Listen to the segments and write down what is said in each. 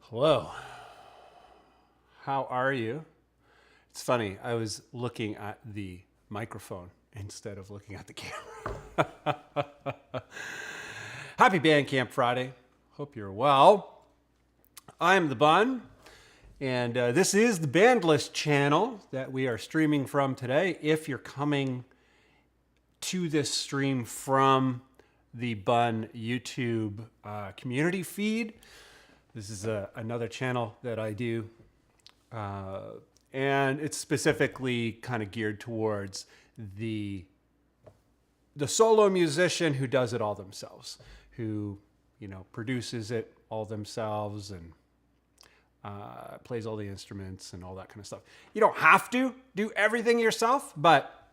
Hello. How are you? It's funny, I was looking at the microphone instead of looking at the camera. Happy Bandcamp Friday. Hope you're well. I'm the Bunn, and this is the Bandless channel that we are streaming from today. If you're coming to this stream from the Bunn YouTube community feed, this is another channel that I do, and it's specifically kind of geared towards the solo musician who does it all themselves, who, you know, produces it all themselves and plays all the instruments and all that kind of stuff. You don't have to do everything yourself, but,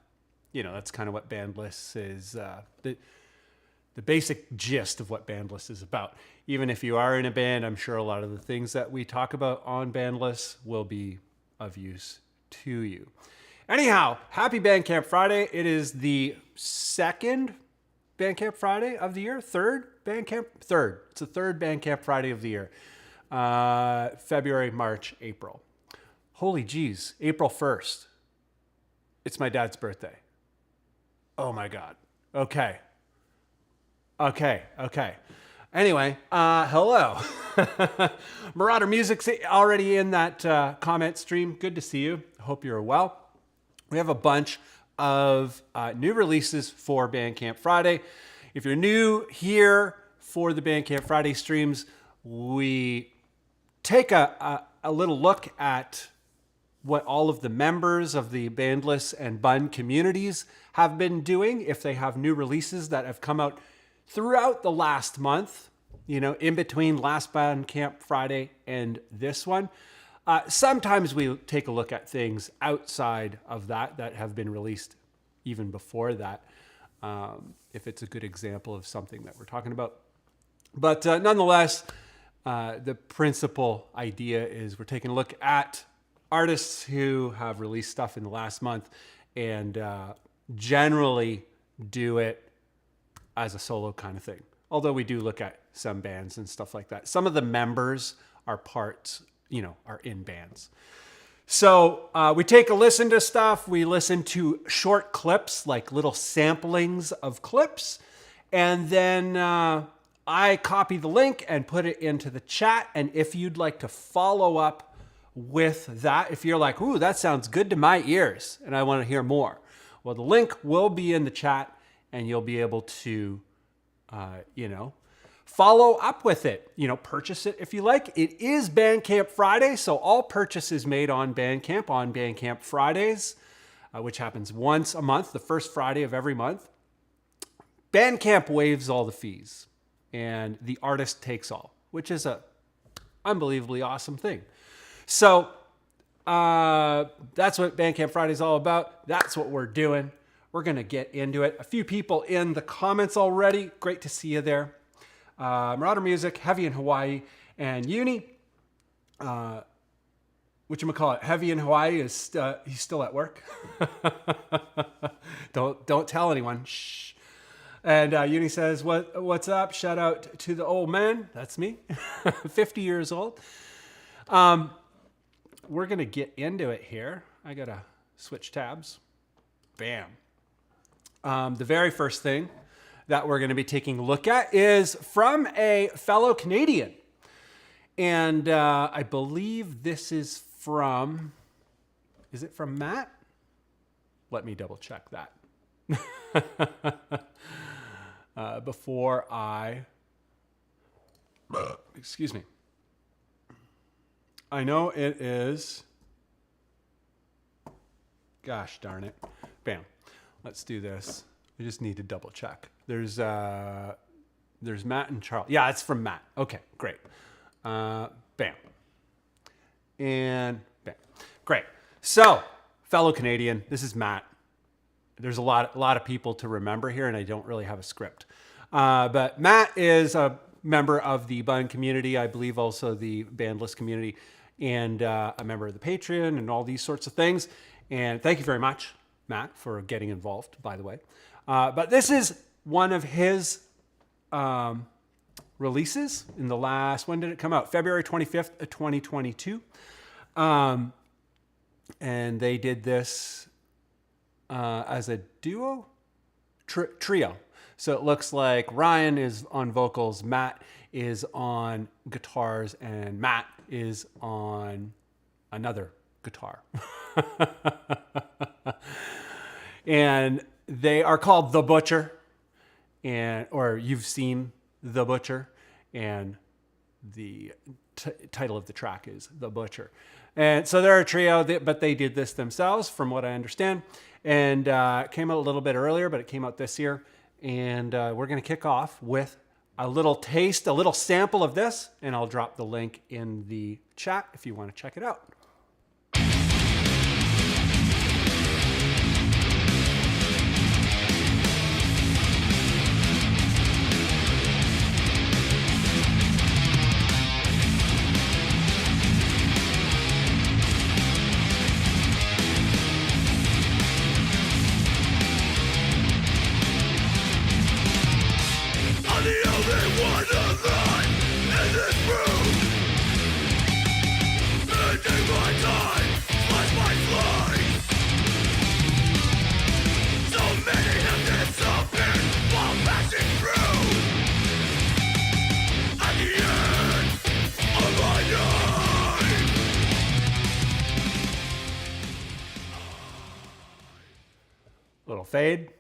you know, that's kind of what Bandless is, the basic gist of what Bandless is about. Even if you are in a band, I'm sure a lot of the things that we talk about on Bandless will be of use to you. Anyhow, happy Bandcamp Friday. It is the second Bandcamp Friday of the year. Third. It's the third Bandcamp Friday of the year. February, March, April. Holy geez, April 1st. It's my dad's birthday. Oh my God. Okay. Anyway, hello. Marauder Music's already in that comment stream. Good to see you. Hope you're well. We have a bunch of new releases for Bandcamp Friday. If you're new here for the Bandcamp Friday streams, we take a little look at what all of the members of the Bandless and Bunn communities have been doing, if they have new releases that have come out throughout the last month, you know, in between last Bandcamp Friday and this one. Sometimes we take a look at things outside of that have been released even before that, if it's a good example of something that we're talking about. But nonetheless, the principal idea is we're taking a look at artists who have released stuff in the last month and generally do it as a solo kind of thing. Although we do look at some bands and stuff like that. Some of the members are are in bands. So we take a listen to stuff. We listen to short clips, like little samplings of clips. And then I copy the link and put it into the chat. And if you'd like to follow up with that, if you're like, ooh, that sounds good to my ears and I want to hear more, well, the link will be in the chat and you'll be able to, follow up with it, purchase it if you like. It is Bandcamp Friday, so all purchases made on Bandcamp Fridays, which happens once a month, the first Friday of every month. Bandcamp waives all the fees and the artist takes all, which is a unbelievably awesome thing. So that's what Bandcamp Friday is all about. That's what we're doing. We're going to get into it. A few people in the comments already. Great to see you there. Marauder Music, Heavy in Hawaii, and Uni. Whatchamacallit, Heavy in Hawaii is he's still at work. Don't tell anyone. Shh. And Uni says, what's up? Shout out to the old man. That's me. 50 years old. We're going to get into it here. I got to switch tabs. Bam. The very first thing that we're going to be taking a look at is from a fellow Canadian. And I believe this is from it from Matt? Let me double check that. Before I, excuse me. I know it is, gosh darn it. Bam. Let's do this. We just need to double check. There's Matt and Charles. Yeah, it's from Matt. Okay, great. Bam. And bam. Great. So, fellow Canadian, this is Matt. There's a lot of people to remember here, and I don't really have a script. But Matt is a member of the Bunn community, I believe also the Bandless community, and a member of the Patreon and all these sorts of things. And thank you very much, Matt, for getting involved, by the way. But this is one of his releases in the last, when did it come out? February 25th, 2022. And they did this as a duo? Trio. So it looks like Ryan is on vocals, Matt is on guitars, and Matt is on another guitar. And they are called The Butcher, or you've seen The Butcher, and the title of the track is The Butcher. And so they're a trio, but they did this themselves, from what I understand. And it came out a little bit earlier, but it came out this year. And we're going to kick off with a little taste, a little sample of this. And I'll drop the link in the chat if you want to check it out.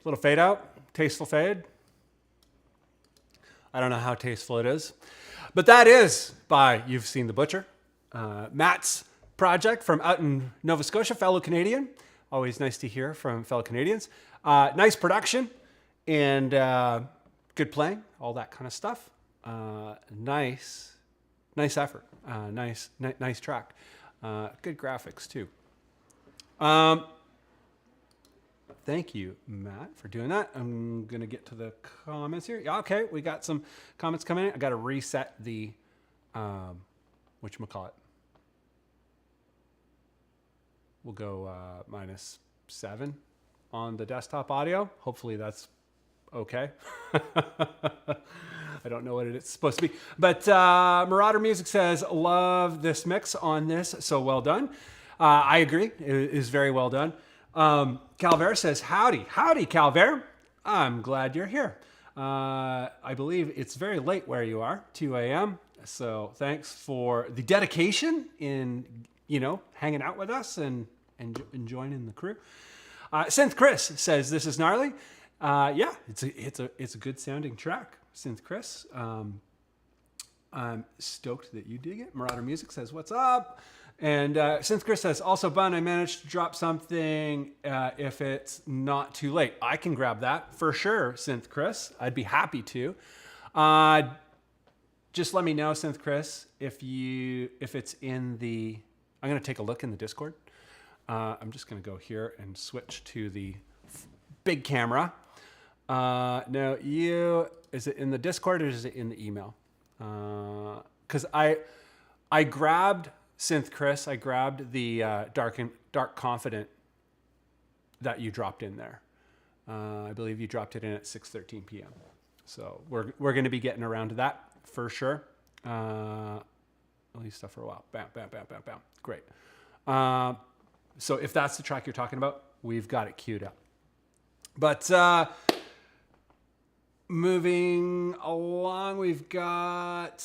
Little fade out, tasteful fade. I don't know how tasteful it is, but that is by You've Seen the Butcher, Matt's project from out in Nova Scotia, fellow Canadian. Always nice to hear from fellow Canadians. Nice production and good playing, all that kind of stuff. Nice effort. Nice track. Good graphics too. Thank you, Matt, for doing that. I'm going to get to the comments here. Yeah, okay, we got some comments coming in. I got to reset the, whatchamacallit. We'll go -7 on the desktop audio. Hopefully that's okay. I don't know what it's supposed to be. But Marauder Music says, love this mix on this. So well done. I agree. It is very well done. Calver says, howdy Calver. I'm glad you're here. I believe it's very late where you are, 2 a.m. So thanks for the dedication in, hanging out with us and joining the crew. Synth Chris says, this is gnarly. Yeah, it's a good sounding track. Synth Chris. I'm stoked that you dig it. Marauder Music says, what's up? And Synth Chris says, also, Bunn, I managed to drop something if it's not too late. I can grab that for sure, Synth Chris. I'd be happy to. Just let me know, Synth Chris, if it's in the... I'm going to take a look in the Discord. I'm just going to go here and switch to the big camera. No, is it in the Discord or is it in the email? Because I grabbed... Synth Chris, I grabbed the Dark Confident that you dropped in there. I believe you dropped it in at 6:13 p.m. So we're going to be getting around to that for sure. I'll leave stuff for a while. Bam, bam, bam, bam, bam. Great. So if that's the track you're talking about, we've got it queued up. But moving along, we've got...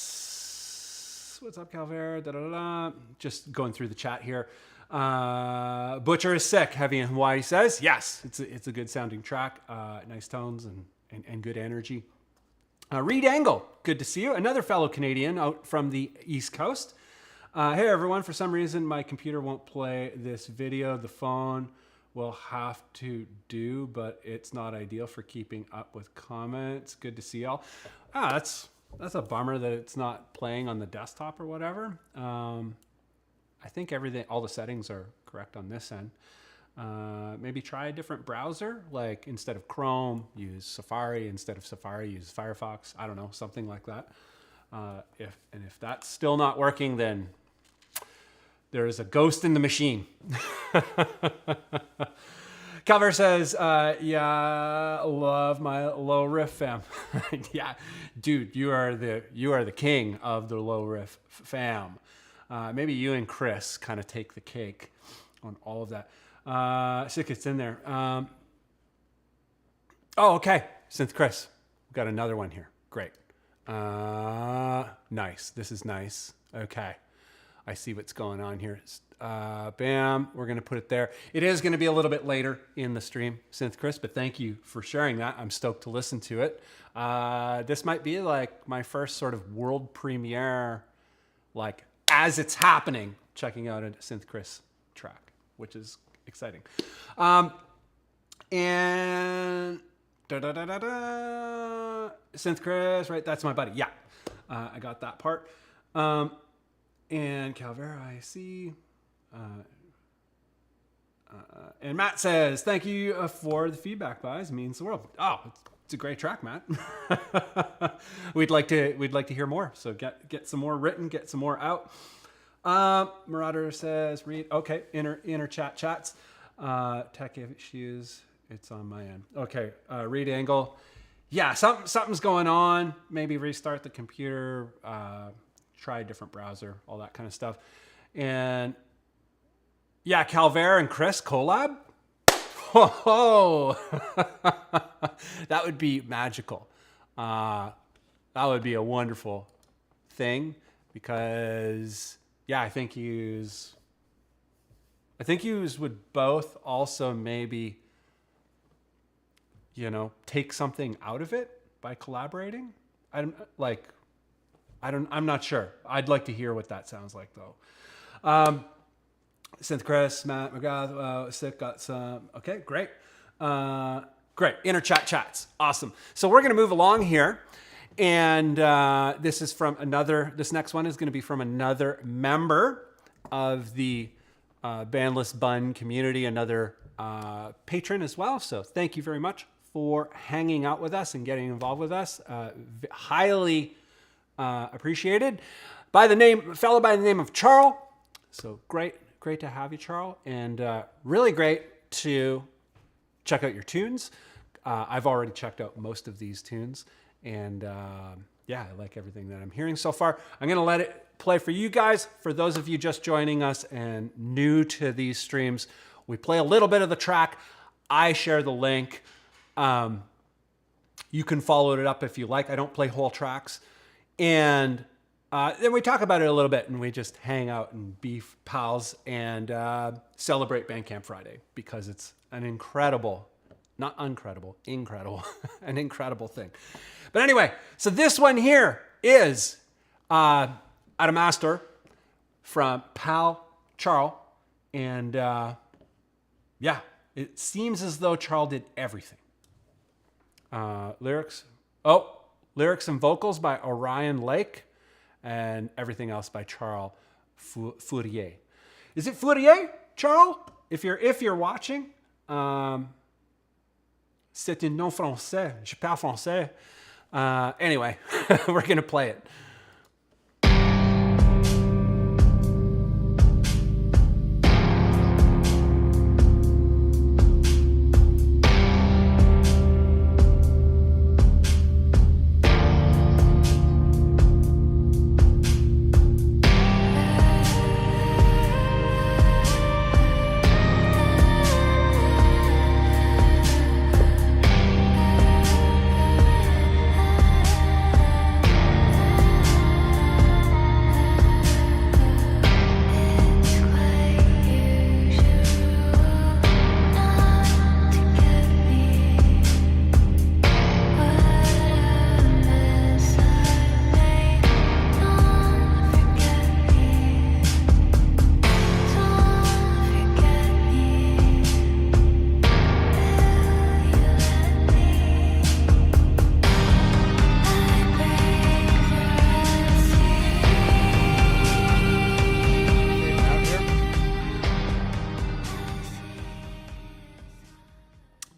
What's up, Calver? Da, da, da, da. Just going through the chat here. Butcher is sick. Heavy in Hawaii says, yes, it's a good sounding track. Nice tones and good energy. Reed Angle, good to see you. Another fellow Canadian out from the East Coast. Hey, everyone. For some reason, my computer won't play this video. The phone will have to do, but it's not ideal for keeping up with comments. Good to see y'all. That's a bummer that it's not playing on the desktop or whatever. I think all the settings are correct on this end. Maybe try a different browser, like instead of Chrome, use Safari. Instead of Safari, use Firefox. I don't know, something like that. If that's still not working, then there is a ghost in the machine. Calver says, yeah, love my low riff fam. Yeah, dude, you are the king of the low riff fam. Maybe you and Chris kind of take the cake on all of that. Sick, it's in there. Oh, okay. Since Chris, we've got another one here. Great. Nice. This is nice. Okay. I see what's going on here. Bam. We're going to put it there. It is going to be a little bit later in the stream, Synth Chris, but thank you for sharing that. I'm stoked to listen to it. This might be like my first sort of world premiere, like as it's happening, checking out a Synth Chris track, which is exciting. And Synth Chris, right? That's my buddy. Yeah. I got that part. And Calvera, I see. And Matt says, thank you for the feedback, guys. It means the world. Oh, it's a great track, Matt. We'd like to hear more. So get some more written, get some more out. Marauder says, read. Okay, inner chats. Tech issues. It's on my end. Okay, read angle. Yeah, something's going on. Maybe restart the computer. Try a different browser, all that kind of stuff. And yeah, Calvera and Chris collab. Whoa, that would be magical. That would be a wonderful thing because yeah, I think yous would both also maybe, take something out of it by collaborating. I'm not sure. I'd like to hear what that sounds like though. Synth Chris, Matt McGrath, Sick got some. Okay, great. Great. Inner chats. Awesome. So we're going to move along here. And this next one is going to be from another member of the Bandless Bunn community, another patron as well. So thank you very much for hanging out with us and getting involved with us. Highly appreciated. Fellow by the name of Charles. So great to have you, Charles, and really great to check out your tunes. I've already checked out most of these tunes, and yeah, I like everything that I'm hearing so far. I'm going to let it play for you guys. For those of you just joining us and new to these streams, we play a little bit of the track. I share the link. You can follow it up if you like. I don't play whole tracks. And then we talk about it a little bit, and we just hang out and be pals and celebrate Bandcamp Friday because it's an incredible, an incredible thing. But anyway, so this one here is Adamaster from pal Charles. And yeah, it seems as though Charles did everything. Lyrics and vocals by OBrien Lake. And everything else by Charles Fourier. Is it Fourier, Charles? If you're watching, c'est un nom français. Je parle français. Anyway, we're gonna play it.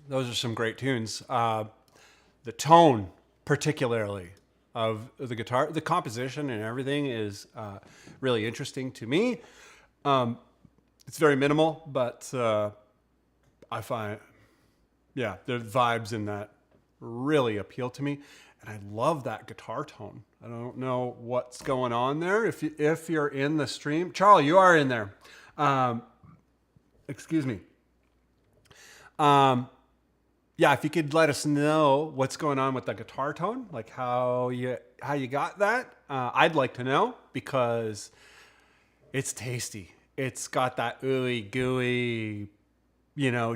Those are some great tunes. The tone, particularly, of the guitar, the composition and everything is really interesting to me. It's very minimal, but I find Yeah, the vibes in that really appeal to me. And I love that guitar tone. I don't know what's going on there. If you're in the stream, Charles, you are in there. Excuse me. Yeah, if you could let us know what's going on with the guitar tone, like how you got that, I'd like to know, because it's tasty. It's got that ooey gooey,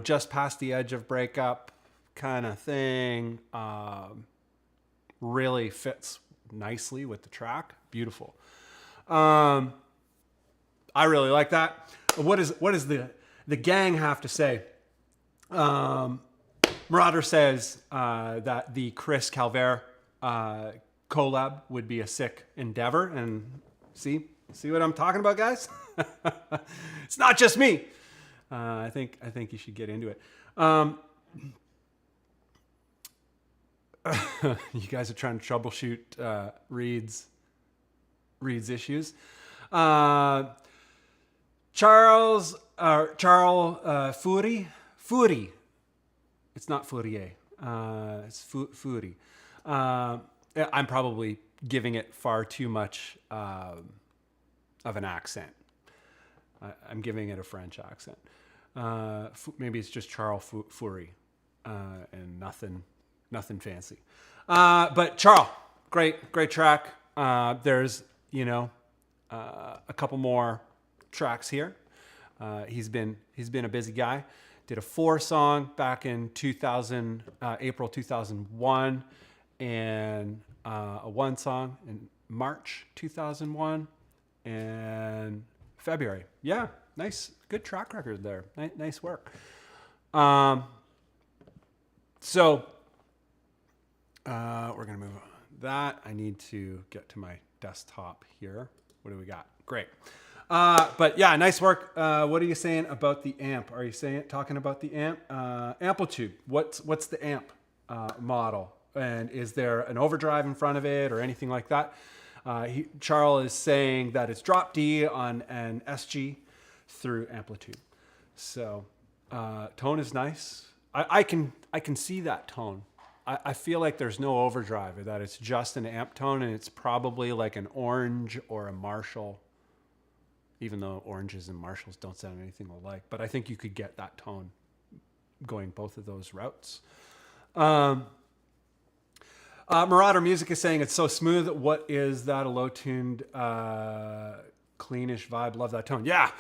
just past the edge of breakup kind of thing. Really fits nicely with the track. Beautiful. I really like that. What is the gang have to say? Marauder says that the Chris Calvert collab would be a sick endeavor, and see what I'm talking about, guys. It's not just me. I think you should get into it. You guys are trying to troubleshoot Reed's issues. Charles Fury. It's not Fourier. It's Fury. I'm probably giving it far too much of an accent. I'm giving it a French accent. Maybe it's just Charles Fury and nothing fancy. But Charles, great track. There's a couple more tracks here. He's been a busy guy. Did a 4-song back in April 2001, and a 1-song in March 2001, and February. Yeah, nice, good track record there. Nice work. So we're gonna move on. That I need to get to my desktop here. What do we got? Great. But yeah, nice work. What are you saying about the amp? Are you talking about the amp? Amplitude. What's the amp model? And is there an overdrive in front of it or anything like that? Charles is saying that it's drop D on an SG through Amplitude. So tone is nice. I can see that tone. I feel like there's no overdrive, that it's just an amp tone, and it's probably like an Orange or a Marshall, even though Oranges and Marshalls don't sound anything alike. But I think you could get that tone going both of those routes. Marauder Music is saying it's so smooth. What is that? A low-tuned, cleanish vibe. Love that tone. Yeah.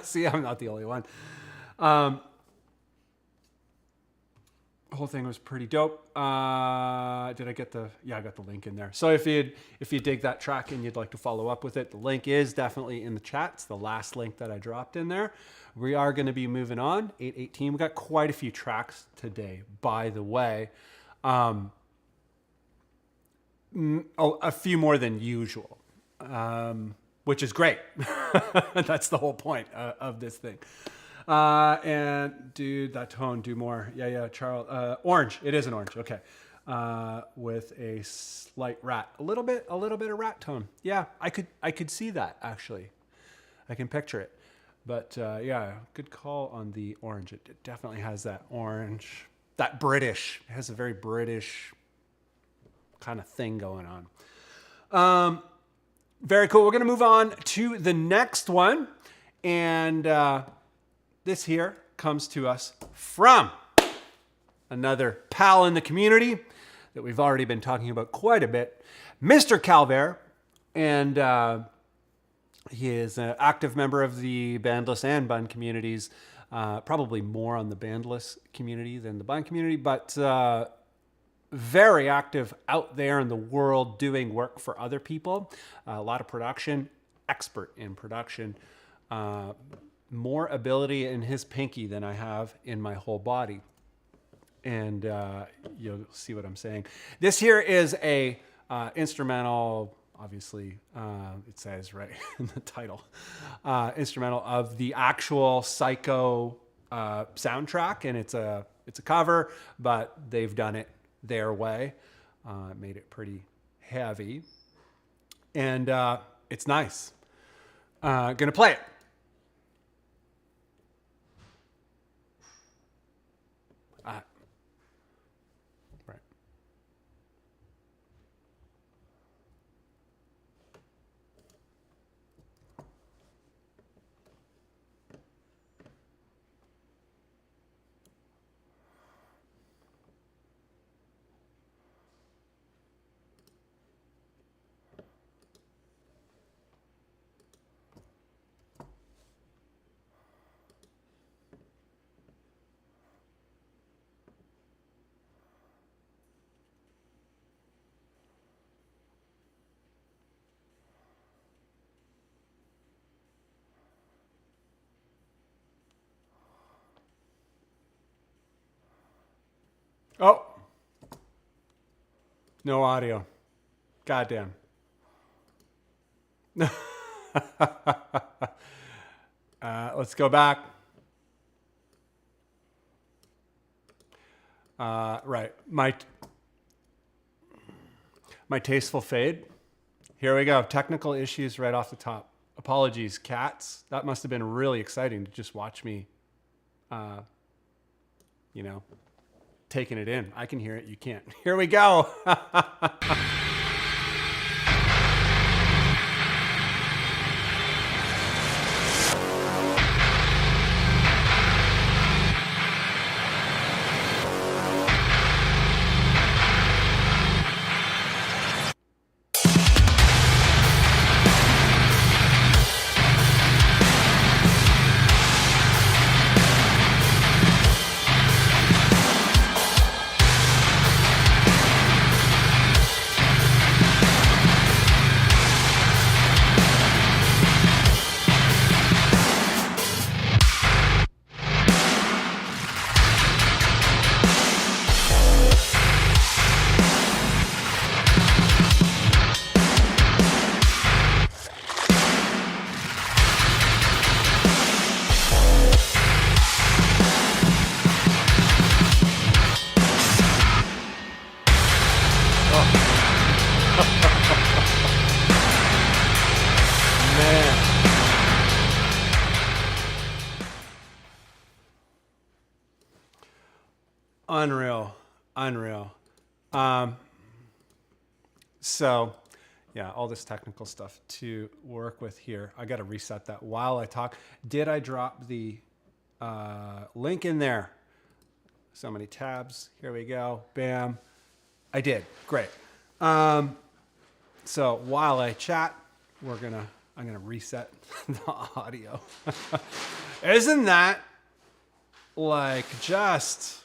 See, I'm not the only one. The whole thing was pretty dope. Did I get I got the link in there. So if you dig that track and you'd like to follow up with it, the link is definitely in the chat. It's the last link that I dropped in there. We are going to be moving on. 8:18. We got quite a few tracks today, by the way. A few more than usual, which is great. That's the whole point of this thing. And dude, that tone, do more. Yeah, Charles. Orange. It is an orange. Okay. With a slight rat, a little bit of rat tone. Yeah, I could see that actually. I can picture it. But yeah, good call on the orange. It definitely has that orange, that British. It has a very British kind of thing going on. Very cool. We're going to move on to the next one. And this here comes to us from another pal in the community that we've already been talking about quite a bit, Mr. Calvert. And he is an active member of the Bandless and Bunn communities, probably more on the Bandless community than the Bunn community, but very active out there in the world doing work for other people. A lot of production, expert in production. More ability in his pinky than I have in my whole body. And you'll see what I'm saying. This here is a instrumental, obviously, it says right in the title, instrumental of the actual Psycho soundtrack. And it's a cover, but they've done it their way. Made it pretty heavy. And it's nice. Gonna play it. Oh, no audio. Goddamn. Let's go back. Right. My tasteful fade. Here we go. Technical issues right off the top. Apologies, cats. That must have been really exciting to just watch me, taking it in. I can hear it. You can't. Here we go. Unreal. So, yeah, all this technical stuff to work with here. I got to reset that while I talk. Did I drop the link in there? So many tabs. Here we go. Bam. I did. Great. So while I chat, I'm gonna reset the audio. Isn't that like just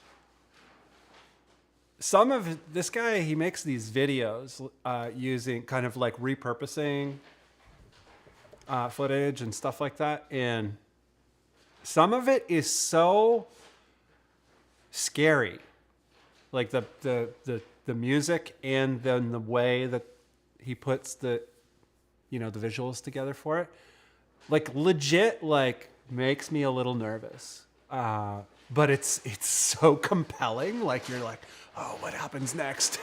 some of this guy? He makes these videos using kind of like repurposing footage and stuff like that, and some of it is so scary, like the music, and then the way that he puts the visuals together for it, like legit, like makes me a little nervous. But it's so compelling. Like you're like, oh, what happens next?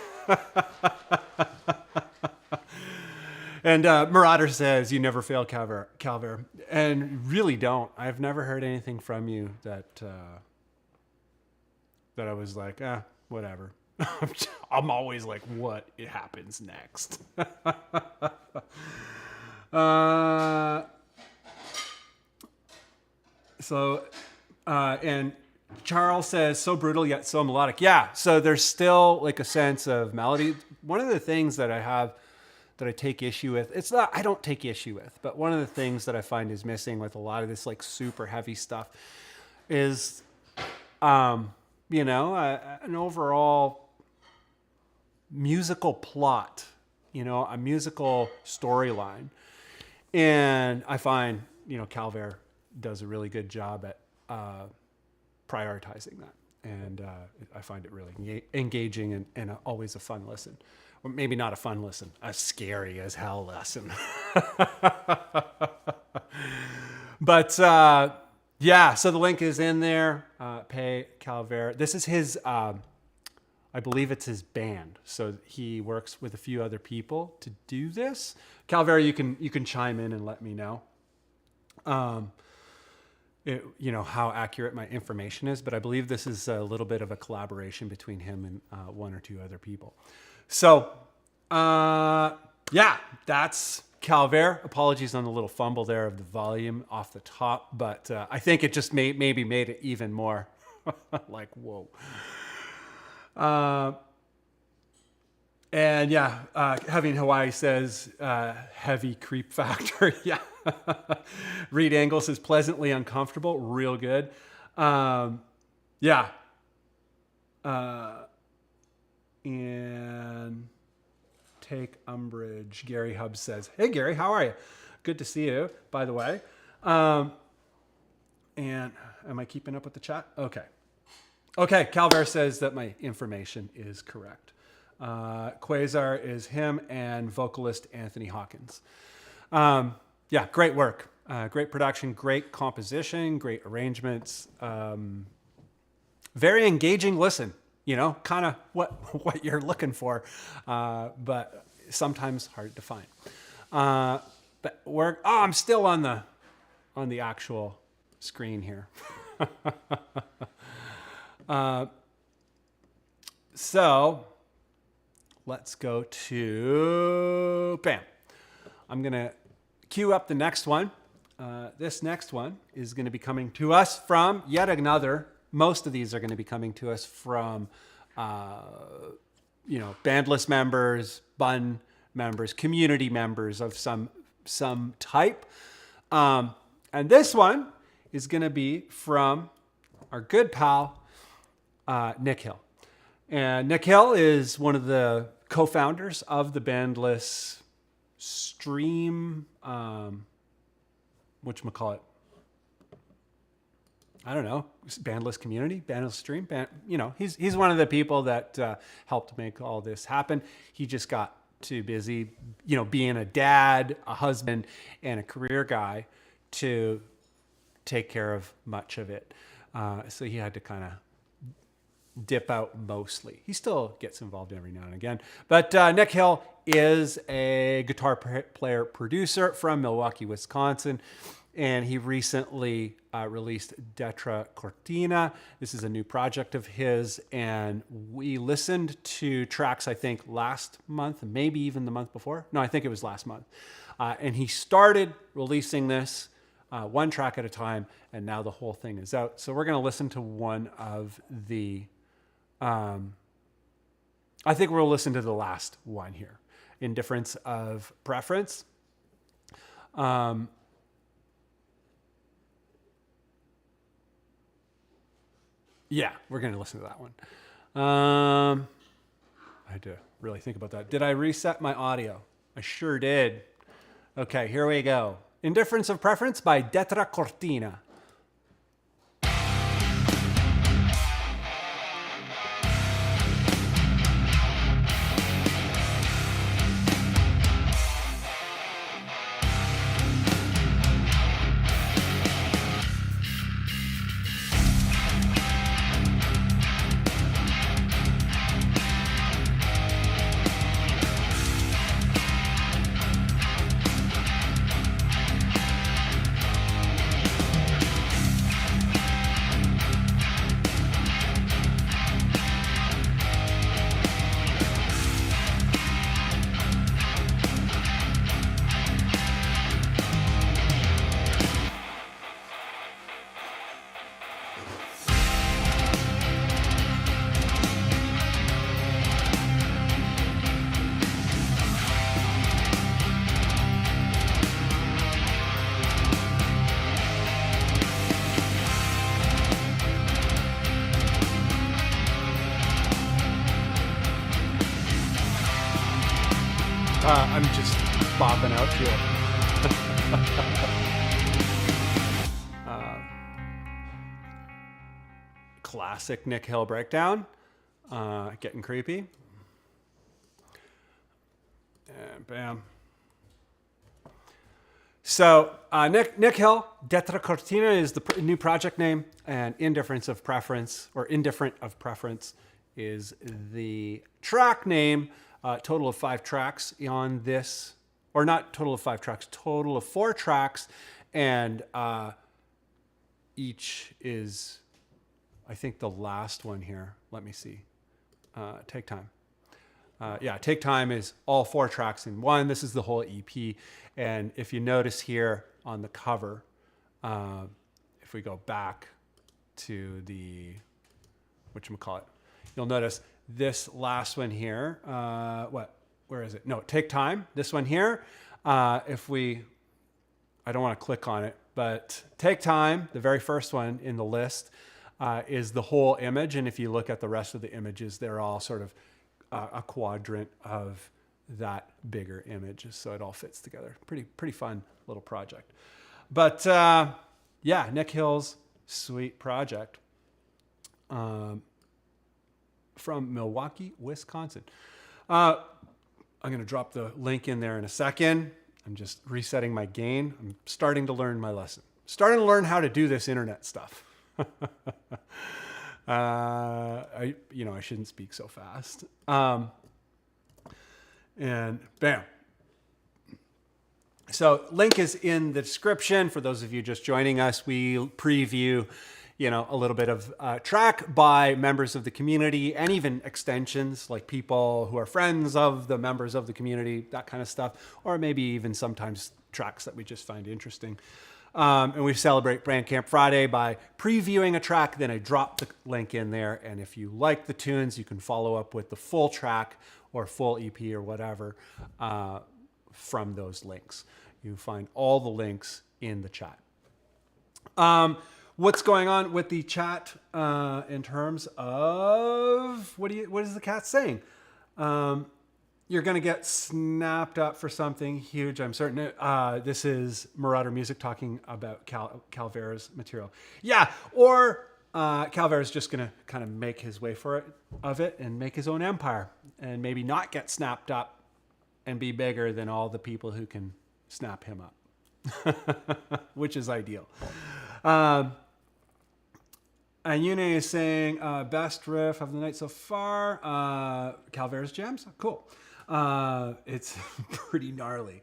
And Marauder says, you never fail, Calver. And really don't. I've never heard anything from you that I was like, whatever. I'm always like, what happens next? And Charles says, so brutal yet so melodic. Yeah, so there's still like a sense of melody. One of the things that I have that I take issue with, it's not, I don't take issue with, but one of the things that I find is missing with a lot of this like super heavy stuff is, an overall musical plot, a musical storyline. And I find, Calver does a really good job at prioritizing that. And I find it really engaging and always a fun listen. Or maybe not a fun listen, a scary as hell listen. But yeah, so the link is in there. Pay Calver. This is his, I believe it's his band. So he works with a few other people to do this. Calver, you can chime in and let me know. How accurate my information is, but I believe this is a little bit of a collaboration between him and one or two other people. So, yeah, that's Calver. Apologies on the little fumble there of the volume off the top, but I think it just maybe made it even more like, whoa. And yeah, Heavy in Hawaii says, heavy creep factor. Yeah. Reed Angle says pleasantly uncomfortable. Real good. Yeah. And take umbrage. Gary Hubbs says, hey, Gary, how are you? Good to see you, by the way. And am I keeping up with the chat? Okay. Okay, Calver says that my information is correct. Quasar is him and vocalist Anthony Hawkins. Yeah, great work. Great production, great composition, great arrangements. Very engaging listen, kind of what you're looking for, but sometimes hard to find. But I'm still on the actual screen here. So let's go to bam. I'm gonna queue up the next one. This next one is going to be coming to us from yet another. Most of these are going to be coming to us from, Bandless members, Bunn members, community members of some type. And this one is going to be from our good pal, Nick Hill. And Nick Hill is one of the co-founders of the Bandless stream, whatchamacallit? I don't know, Bandless community, Bandless stream. He's one of the people that helped make all this happen. He just got too busy, being a dad, a husband, and a career guy to take care of much of it. So he had to kind of dip out mostly. He still gets involved every now and again. But Nick Hill is a guitar player producer from Milwaukee, Wisconsin. And he recently released Detra Cortina. This is a new project of his. And we listened to tracks, I think, last month, maybe even the month before. No, I think it was last month. And he started releasing this one track at a time. And now the whole thing is out. So we're going to listen to one of the... I think we'll listen to the last one here. Indifference of Preference. Yeah, we're going to listen to that one. I had to really think about that. Did I reset my audio? I sure did. Okay, here we go. Indifference of Preference by Detra Cortina. I'm just bopping out to it. Classic Nick Hill breakdown. Getting creepy. And bam. So Nick Hill, Detra Cortina is the new project name, and Indifference of Preference, or Indifferent of Preference, is the track name. Total of 5 tracks on this, or not total of 5 tracks, total of 4 tracks, and each is, I think the last one here, let me see, Take Time. Take Time is all 4 tracks in one. This is the whole EP, and if you notice here on the cover, if we go back to the, whatchamacallit, you'll notice this last one here, where is it? No, Take Time, this one here. I don't want to click on it, but Take Time, the very first one in the list, is the whole image. And if you look at the rest of the images, they're all sort of a quadrant of that bigger image. So it all fits together. Pretty fun little project. But Nick Hill's sweet project. from Milwaukee, Wisconsin. I'm going to drop the link in there in a second. I'm just resetting my gain. I'm starting to learn my lesson. Starting to learn how to do this internet stuff. I shouldn't speak so fast. And bam. So link is in the description. For those of you just joining us, we preview, a little bit of track by members of the community and even extensions, like people who are friends of the members of the community, that kind of stuff, or maybe even sometimes tracks that we just find interesting. And we celebrate Bandcamp Friday by previewing a track. Then I drop the link in there. And if you like the tunes, you can follow up with the full track or full EP or whatever from those links. You find all the links in the chat. What's going on with the chat in terms of what is the cat saying? You're going to get snapped up for something huge, I'm certain. This is Marauder Music talking about Calvera's material. Yeah, or Calvera's just going to kind of make his way of it and make his own empire and maybe not get snapped up and be bigger than all the people who can snap him up, which is ideal. And Yune is saying, best riff of the night so far, Calvera's Gems. Cool. It's pretty gnarly.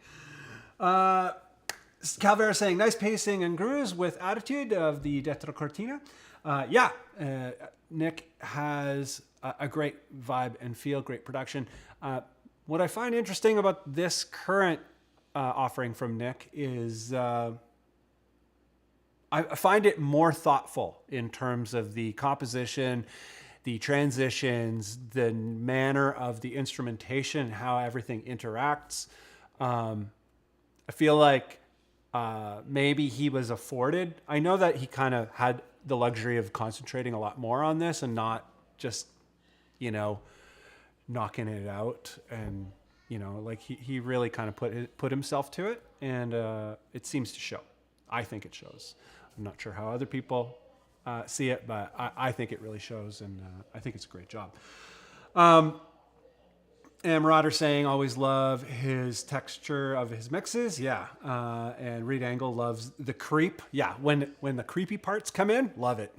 Calvera saying, nice pacing and grooves with attitude of the Drakeford. Nick has a great vibe and feel, great production. What I find interesting about this current offering from Nick is I find it more thoughtful in terms of the composition, the transitions, the manner of the instrumentation, how everything interacts. I feel like maybe he was afforded. I know that he kind of had the luxury of concentrating a lot more on this and not just, knocking it out. And, he really kind of put himself to it. And it seems to show. I think it shows. I'm not sure how other people see it, but I think it really shows, and I think it's a great job. And Marauder saying, always love his texture of his mixes. Yeah. And Reed Angle loves the creep. Yeah. When the creepy parts come in, love it.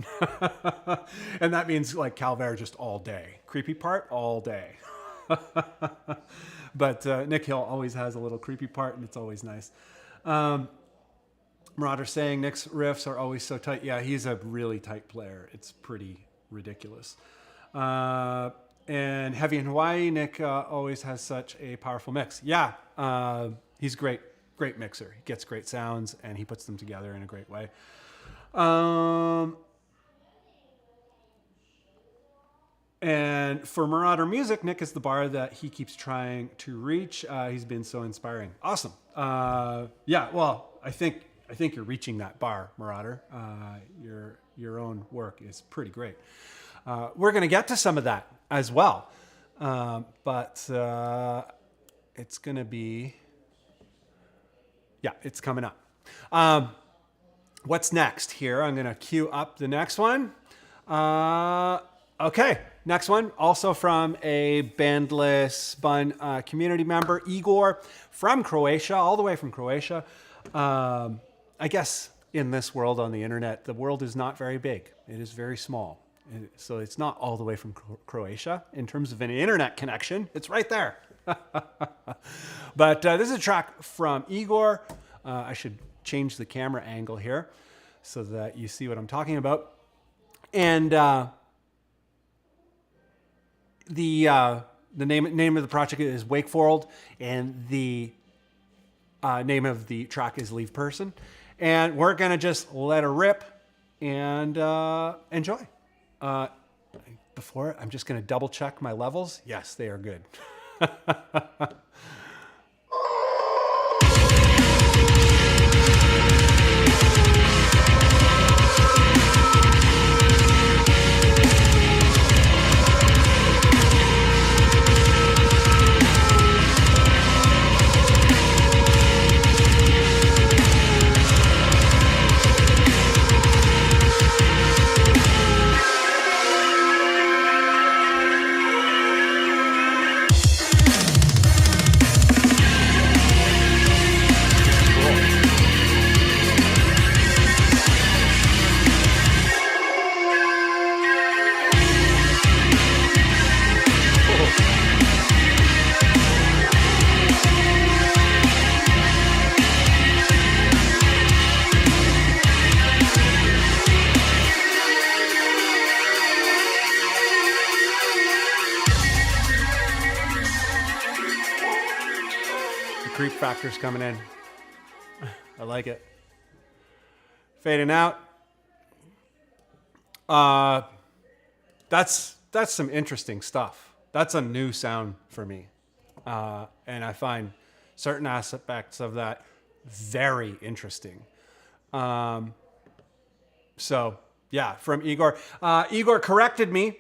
And that means like Calvera just all day. Creepy part all day. But Nick Hill always has a little creepy part, and it's always nice. Marauder saying Nick's riffs are always so tight. Yeah, he's a really tight player. It's pretty ridiculous. And Heavy in Hawaii, Nick always has such a powerful mix. Yeah, he's great mixer. He gets great sounds, and he puts them together in a great way. And for Marauder Music, Nick is the bar that he keeps trying to reach. He's been so inspiring. Awesome. Yeah, well, I think you're reaching that bar, Marauder. Your own work is pretty great. We're going to get to some of that as well. But it's going to be... Yeah, it's coming up. What's next here? I'm going to queue up the next one. Okay, next one. Also from a Bandless Bunn community member, Igor from Croatia, all the way from Croatia. I guess in this world on the internet, the world is not very big. It is very small. So it's not all the way from Croatia. In terms of an internet connection, it's right there. But this is a track from Igor. I should change the camera angle here so that you see what I'm talking about. And the name of the project is Wakefold, and the name of the track is Leave Person. And we're going to just let it rip and enjoy. Before I'm just going to double check my levels. Yes, they are good. tractors coming in. I like it. Fading out. That's some interesting stuff. That's a new sound for me. And I find certain aspects of that very interesting. So yeah, from Igor. Igor corrected me.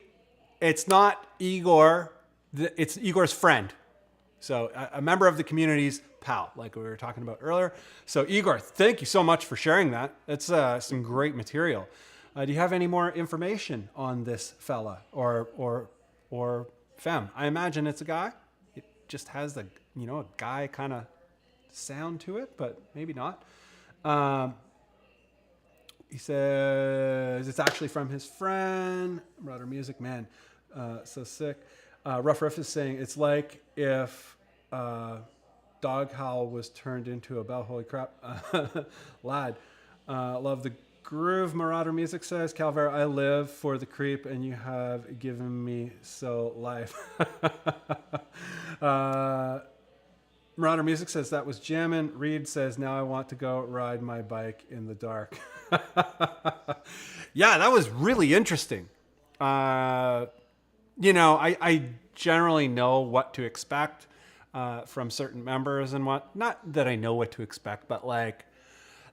It's not Igor. It's Igor's friend. So a member of the community's pal, like we were talking about earlier. So Igor, thank you so much for sharing that. That's some great material. Do you have any more information on this fella or femme? I imagine it's a guy. It just has a guy kind of sound to it, but maybe not. He says it's actually from his friend. Marauder Music, man, so sick. Rough Riff is saying it's like if Dog Howl was turned into a bell. Holy crap, lad. Love the groove. Marauder Music says, Calvera, I live for the creep, and you have given me so life. Marauder Music says that was jammin'. Reed says now I want to go ride my bike in the dark. Yeah, that was really interesting. I generally know what to expect from certain members and what. Not that I know what to expect, but like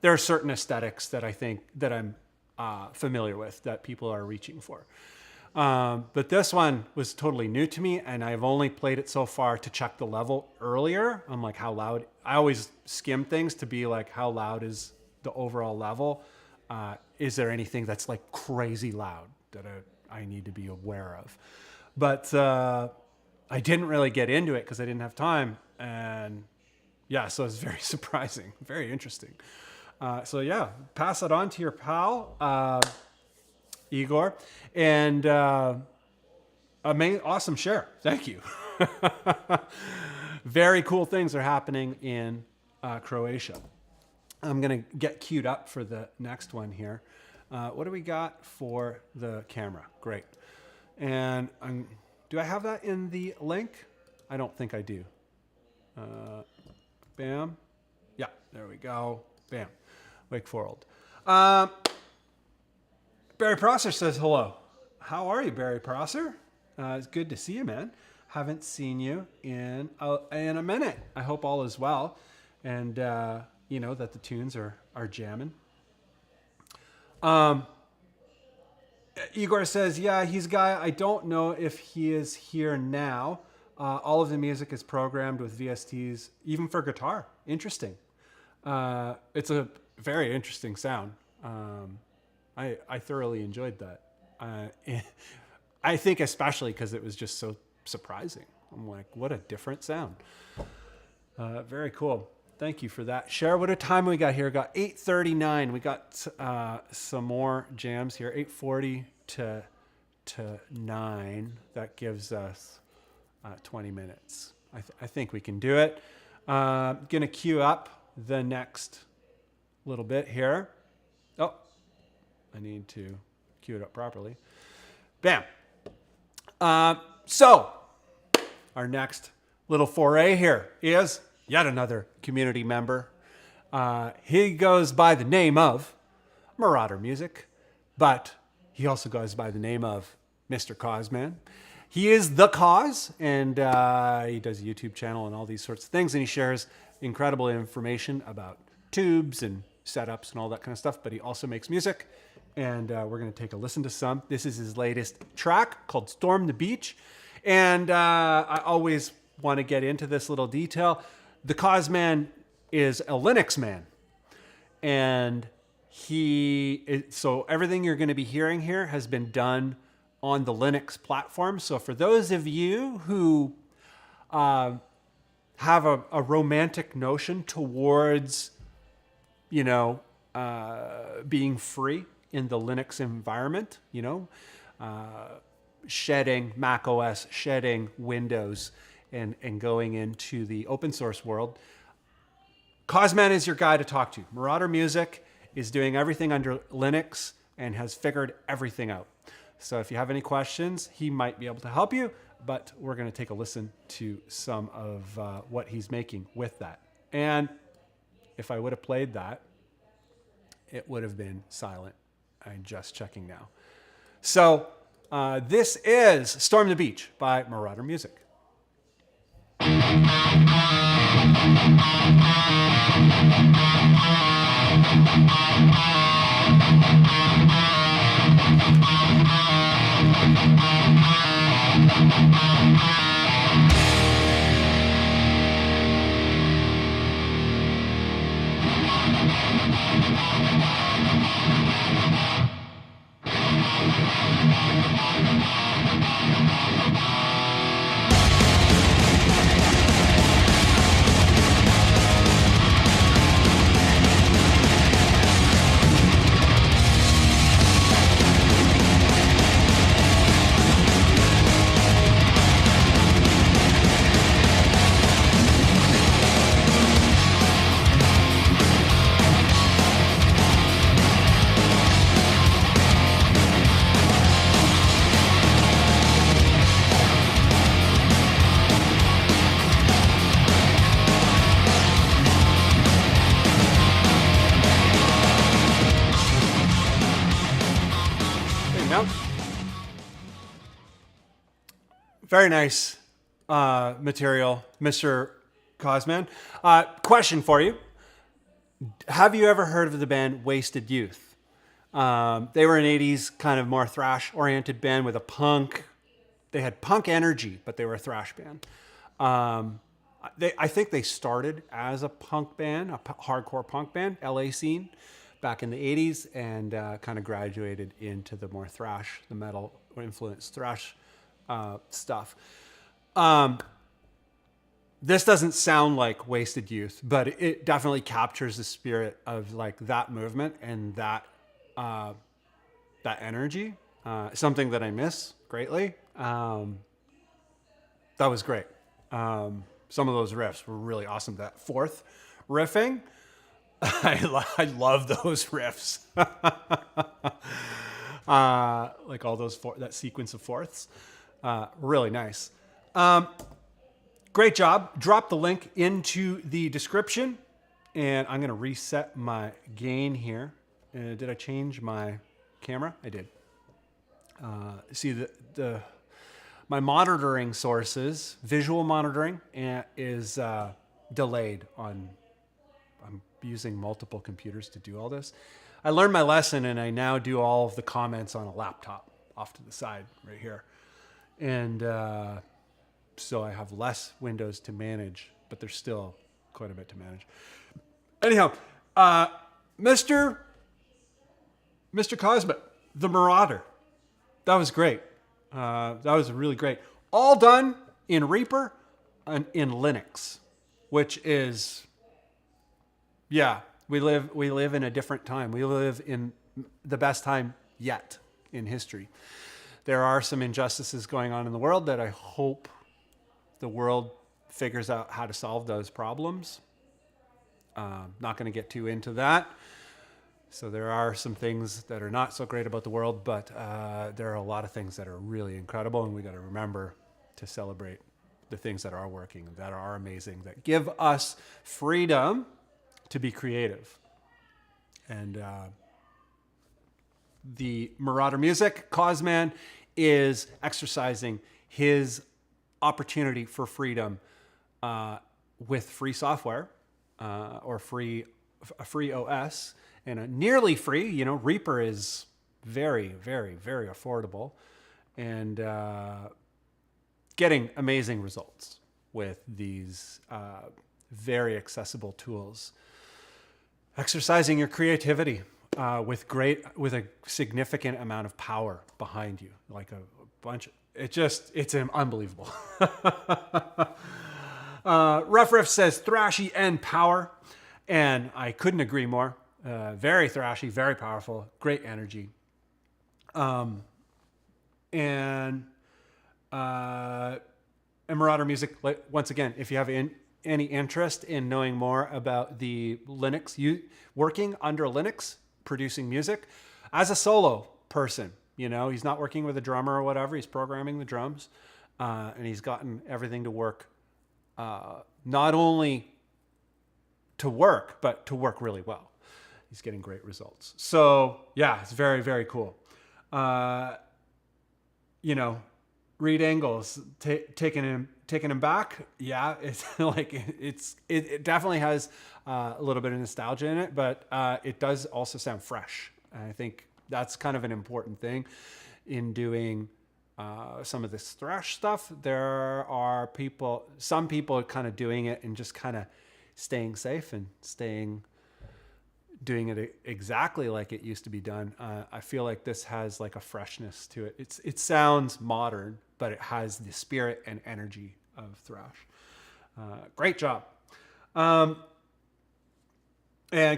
there are certain aesthetics that I think that I'm familiar with that people are reaching for. But this one was totally new to me, and I've only played it so far to check the level earlier. I'm like, how loud? I always skim things to be like, how loud is the overall level? Is there anything that's like crazy loud that I need to be aware of? But I didn't really get into it because I didn't have time. And yeah, so it's very surprising, very interesting. So yeah, pass it on to your pal, Igor. And awesome share. Thank you. Very cool things are happening in Croatia. I'm going to get queued up for the next one here. What do we got for the camera? Great. And do I have that in the link? I don't think I do. Bam. Yeah, there we go. Bam. Wake Forward. Barry Prosser says hello. How are you, Barry Prosser? It's good to see you, man. Haven't seen you in a minute. I hope all is well. And that the tunes are jamming. Igor says, yeah, he's a guy. I don't know if he is here now. All of the music is programmed with VSTs, even for guitar. Interesting. It's a very interesting sound. I thoroughly enjoyed that. I think especially because it was just so surprising. I'm like, what a different sound. Very cool. Thank you for that. Share, what a time we got here. Got 8:39. We got some more jams here. 8:40 to 9. That gives us 20 minutes. I think we can do it. Gonna queue up the next little bit here. Oh, I need to queue it up properly. Bam. So our next little foray here is yet another community member. He goes by the name of Marauder Music, but he also goes by the name of Mr. Cosman. He is the Cos, and he does a YouTube channel and all these sorts of things, and he shares incredible information about tubes and setups and all that kind of stuff, but he also makes music, and we're going to take a listen to some. This is his latest track called Storm the Beach, and I always want to get into this little detail. The Cosman is a Linux man, and so everything you're going to be hearing here has been done on the Linux platform. So for those of you who have a romantic notion towards, being free in the Linux environment, shedding Mac OS, shedding Windows, and going into the open source world, Cosman is your guy to talk to. Marauder Music is doing everything under Linux and has figured everything out. So if you have any questions, he might be able to help you, but we're going to take a listen to some of what he's making with that. And if I would have played that, it would have been silent. I'm just checking now. So this is Storm the Beach by Marauder Music. Very nice material, Mr. Cosman. Question for you. Have you ever heard of the band Wasted Youth? They were an 80s kind of more thrash-oriented band with a punk. They had punk energy, but they were a thrash band. I think they started as a punk band, a hardcore punk band, LA scene, back in the 80s, and kind of graduated into the more thrash, the metal influenced thrash stuff. This doesn't sound like Wasted Youth, but it definitely captures the spirit of like that movement and that energy. Something that I miss greatly. That was great. Some of those riffs were really awesome. That fourth riffing, I love those riffs. Like all those that sequence of fourths. Really nice. Great job. Drop the link into the description. And I'm going to reset my gain here. Did I change my camera? I did. See, my monitoring sources, visual monitoring, is delayed on... I'm using multiple computers to do all this. I learned my lesson, and I now do all of the comments on a laptop off to the side right here. And so I have less windows to manage, but there's still quite a bit to manage. Anyhow, Mr. Cosman, the Marauder. That was great. That was really great. All done in Reaper and in Linux, which is, yeah, we live in a different time. We live in the best time yet in history. There are some injustices going on in the world that I hope the world figures out how to solve those problems. Not going to get too into that. So there are some things that are not so great about the world, but there are a lot of things that are really incredible, and we got to remember to celebrate the things that are working, that are amazing, that give us freedom to be creative. And the Marauder Music, Cosman, is exercising his opportunity for freedom with free software or a free OS and a nearly free. You know, Reaper is very, very, very affordable, and getting amazing results with these very accessible tools. Exercising your creativity with a significant amount of power behind you, like a bunch. It's unbelievable. Rough Riff says thrashy and power, and I couldn't agree more. Very thrashy, very powerful, great energy. And Marauder Music, once again, if you have any interest in knowing more about the Linux, working under Linux, producing music as a solo person, you know, he's not working with a drummer or whatever, he's programming the drums, and he's gotten everything to work not only to work, but to work really well. He's getting great results. So yeah, it's very, very cool. Reed Engels taking him back. Yeah, it's like it definitely has a little bit of nostalgia in it, but it does also sound fresh. And I think that's kind of an important thing in doing some of this thrash stuff. There are some people kind of doing it and just kind of staying safe and doing it exactly like it used to be done. I feel like this has like a freshness to it. It sounds modern, but it has the spirit and energy of thrash. Great job. And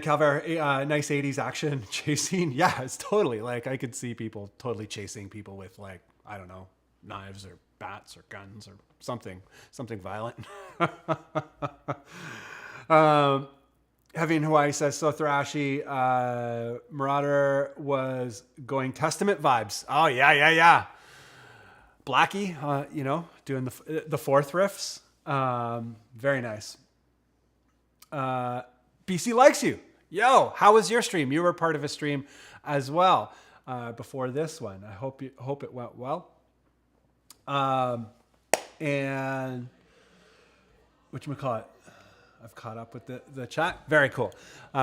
Calvert, nice 80s action chasing. Yeah, it's totally like I could see people totally chasing people with like, I don't know, knives or bats or guns or something violent. Heavy in Hawaii says, so thrashy. Marauder was going Testament vibes. Oh, yeah. Blackie, doing the fourth riffs. Very nice. BC likes you. Yo, how was your stream? You were part of a stream as well before this one. I hope it went well. And whatchamacallit? I've caught up with the chat. Very cool.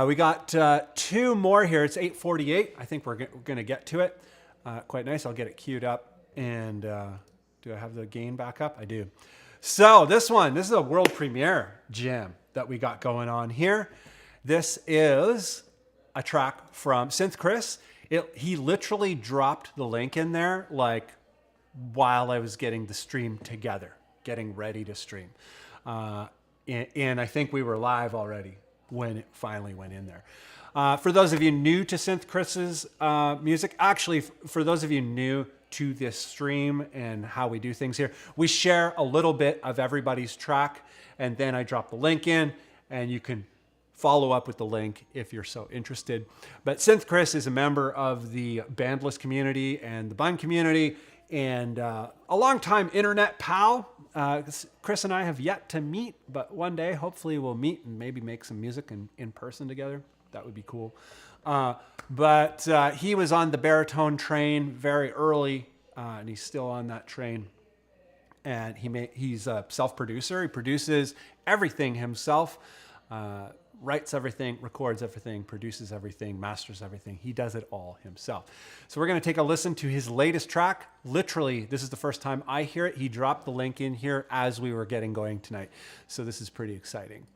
We got 2 more here. It's 8:48. I think we're going to get to it. Quite nice. I'll get it queued up. And do I have the gain back up? I do. So this is a world premiere jam that we got going on here. This is a track from Synth Chris. He literally dropped the link in there like while I was getting the stream together, getting ready to stream. And I think we were live already when it finally went in there. For those of you new to Synth Chris's music, actually, for those of you new to this stream and how we do things here, we share a little bit of everybody's track, and then I drop the link in, and you can follow up with the link if you're so interested. But Synth Chris is a member of the Bandless community and the Bunn community, and a longtime internet pal. Chris and I have yet to meet, but one day, hopefully we'll meet and maybe make some music in person together. That would be cool. But he was on the baritone train very early, and he's still on that train. And he's a self-producer. He produces everything himself, writes everything, records everything, produces everything, masters everything. He does it all himself. So we're going to take a listen to his latest track. Literally, this is the first time I hear it. He dropped the link in here as we were getting going tonight. So this is pretty exciting.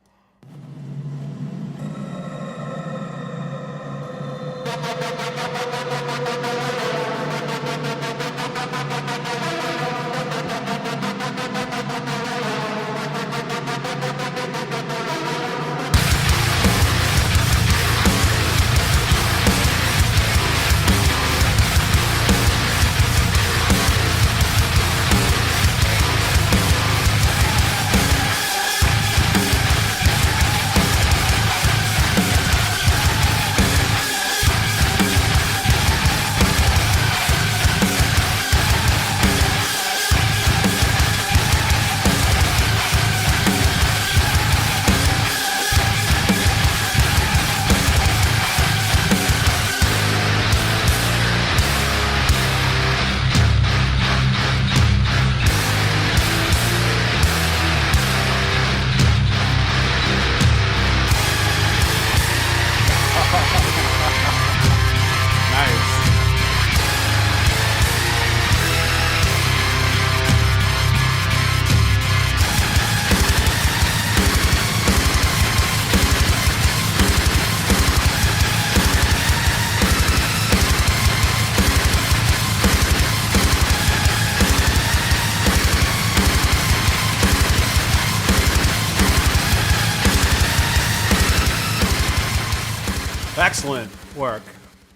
Excellent work,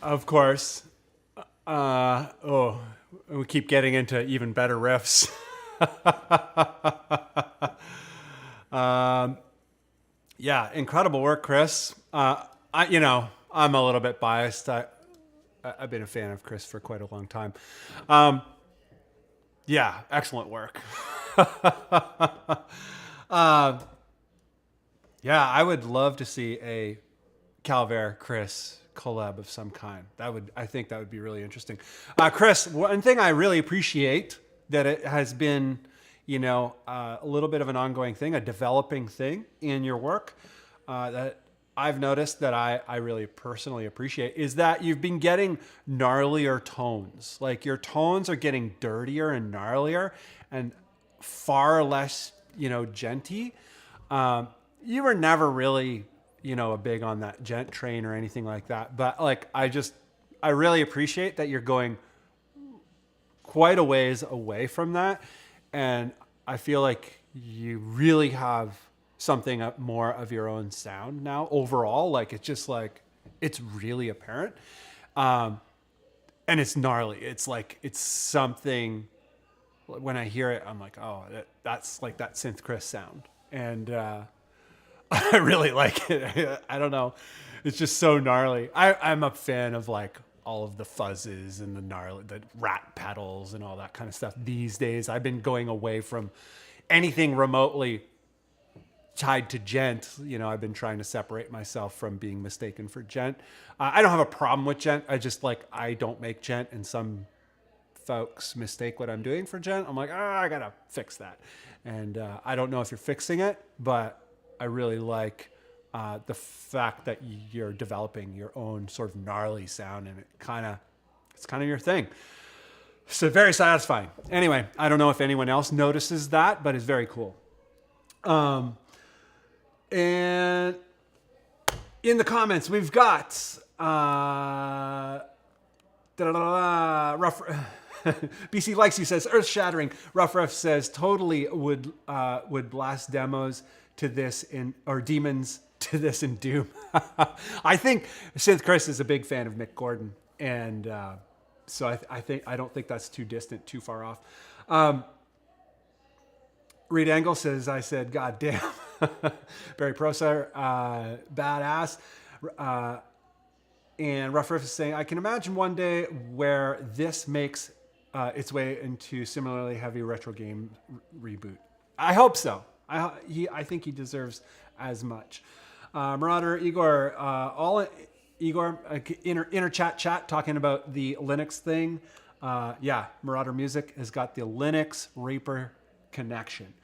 of course. We keep getting into even better riffs. Yeah, incredible work, Chris. I'm a little bit biased. I've been a fan of Chris for quite a long time. Yeah, excellent work. Yeah, I would love to see a Calvert Chris collab of some kind. I think that would be really interesting. Chris, one thing I really appreciate that it has been, a little bit of an ongoing thing, a developing thing in your work that I've noticed that I really personally appreciate is that you've been getting gnarlier tones. Like your tones are getting dirtier and gnarlier and far less, genty. You were never really, a big on that gent train or anything like that. But like, I really appreciate that you're going quite a ways away from that. And I feel like you really have something more of your own sound now overall. Like, it's just like, it's really apparent. And it's gnarly. It's like, it's something when I hear it, I'm like, oh, that's like that synth Chris sound. And, I really like it. I don't know. It's just so gnarly. I'm a fan of like all of the fuzzes and the rat pedals and all that kind of stuff. These days, I've been going away from anything remotely tied to gent. I've been trying to separate myself from being mistaken for gent. I don't have a problem with gent. I don't make gent, and some folks mistake what I'm doing for gent. I'm like, I gotta fix that. And I don't know if you're fixing it, but I really like the fact that you're developing your own sort of gnarly sound, and it's kind of your thing. So very satisfying. Anyway, I don't know if anyone else notices that, but it's very cool. And in the comments, we've got rough. BC likes you says earth shattering. Rough Rough says totally would blast demos to this or demons to this in Doom. I think Synth Chris is a big fan of Mick Gordon, and so I don't think that's too distant, too far off. Reed Engel says I said God damn. Barry Prosser, badass. And Rough Riff is saying I can imagine one day where this makes its way into similarly heavy retro game reboot. I hope so. I think he deserves as much. Marauder Igor, inner chat talking about the Linux thing. Yeah, Marauder Music has got the Linux Reaper connection.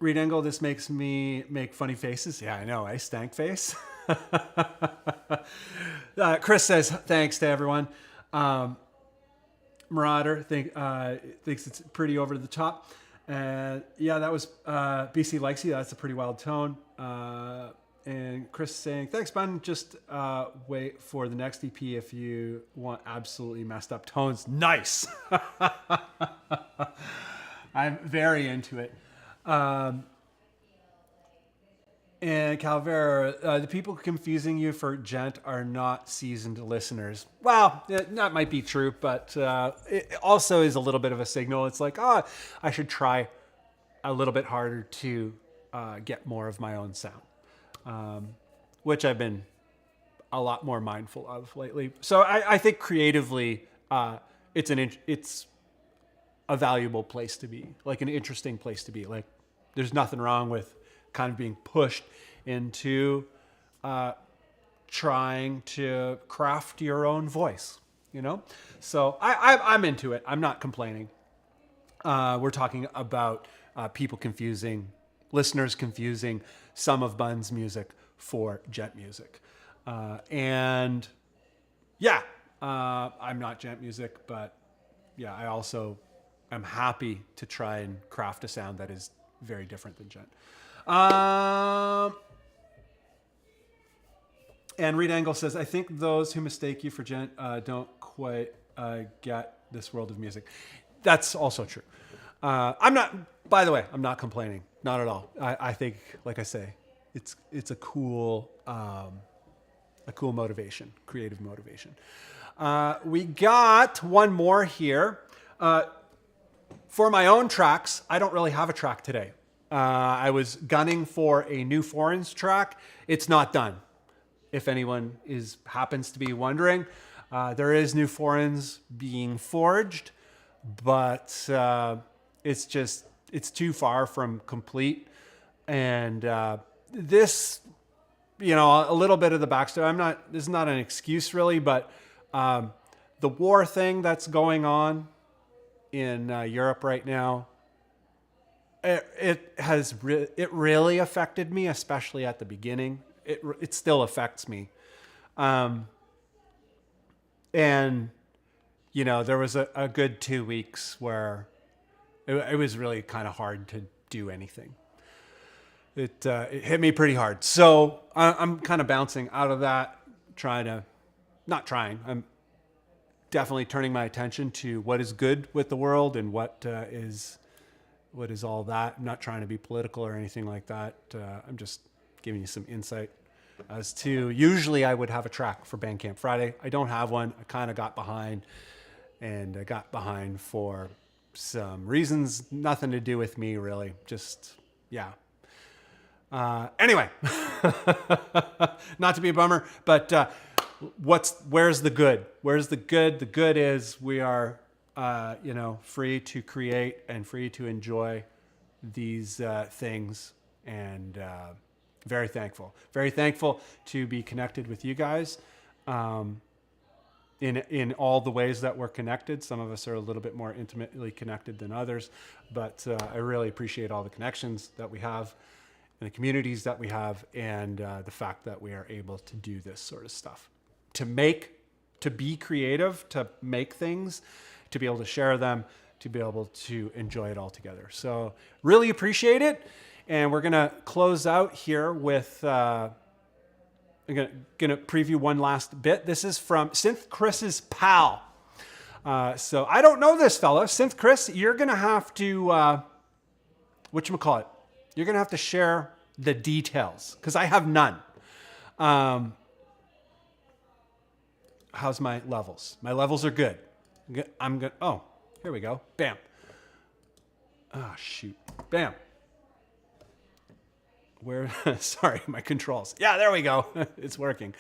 Reed Engel, this makes me make funny faces. Yeah, I know, stank face. Chris says thanks to everyone. Marauder thinks it's pretty over the top. Yeah, that was BC likes you. That's a pretty wild tone. And Chris saying, thanks, Bunn. Just wait for the next EP if you want absolutely messed up tones. Nice. I'm very into it. And Calvera, the people confusing you for gent are not seasoned listeners. Well, that might be true, but it also is a little bit of a signal. It's like, I should try a little bit harder to get more of my own sound, which I've been a lot more mindful of lately. So I think creatively, it's a valuable place to be, like an interesting place to be. Like, there's nothing wrong with kind of being pushed into trying to craft your own voice, So I'm into it. I'm not complaining. We're talking about listeners confusing some of Bunn's music for gent music. And yeah, I'm not gent music, but yeah, I also am happy to try and craft a sound that is very different than gent. And Reed Engel says, I think those who mistake you for gent don't quite get this world of music. That's also true. I'm not complaining. Not at all. I think, like I say, it's a cool motivation, creative motivation. We got one more here. For my own tracks, I don't really have a track today. I was gunning for a New Foreigns track. It's not done. If anyone happens to be wondering, there is New Foreigns being forged, but it's too far from complete. And this, a little bit of the backstory. This is not an excuse really, but the war thing that's going on in Europe right now, it really affected me, especially at the beginning. It still affects me. And there was a good 2 weeks where it was really kind of hard to do anything. It hit me pretty hard. So I'm kind of bouncing out of that, I'm definitely turning my attention to what is good with the world and what is all that. I'm not trying to be political or anything like that. I'm just giving you some insight as to, usually I would have a track for Bandcamp Friday. I don't have one. I kind of got behind, and I got behind for some reasons, nothing to do with me really. Just, yeah. Anyway, not to be a bummer, but where's the good? Where's the good? The good is we are, free to create and free to enjoy these things, and very thankful to be connected with you guys in all the ways that we're connected. Some of us are a little bit more intimately connected than others, but I really appreciate all the connections that we have and the communities that we have, and the fact that we are able to do this sort of stuff, to be creative, to make things, to be able to share them, to be able to enjoy it all together. So really appreciate it. And we're going to close out here with, I'm going to preview one last bit. This is from Synth Chris's pal. So I don't know this fella. Synth Chris, you're going to have to, whatchamacallit? You're going to have to share the details, because I have none. How's my levels? My levels are good. Oh, here we go. Bam. Oh, shoot. Bam. Sorry, my controls. Yeah, there we go. It's working.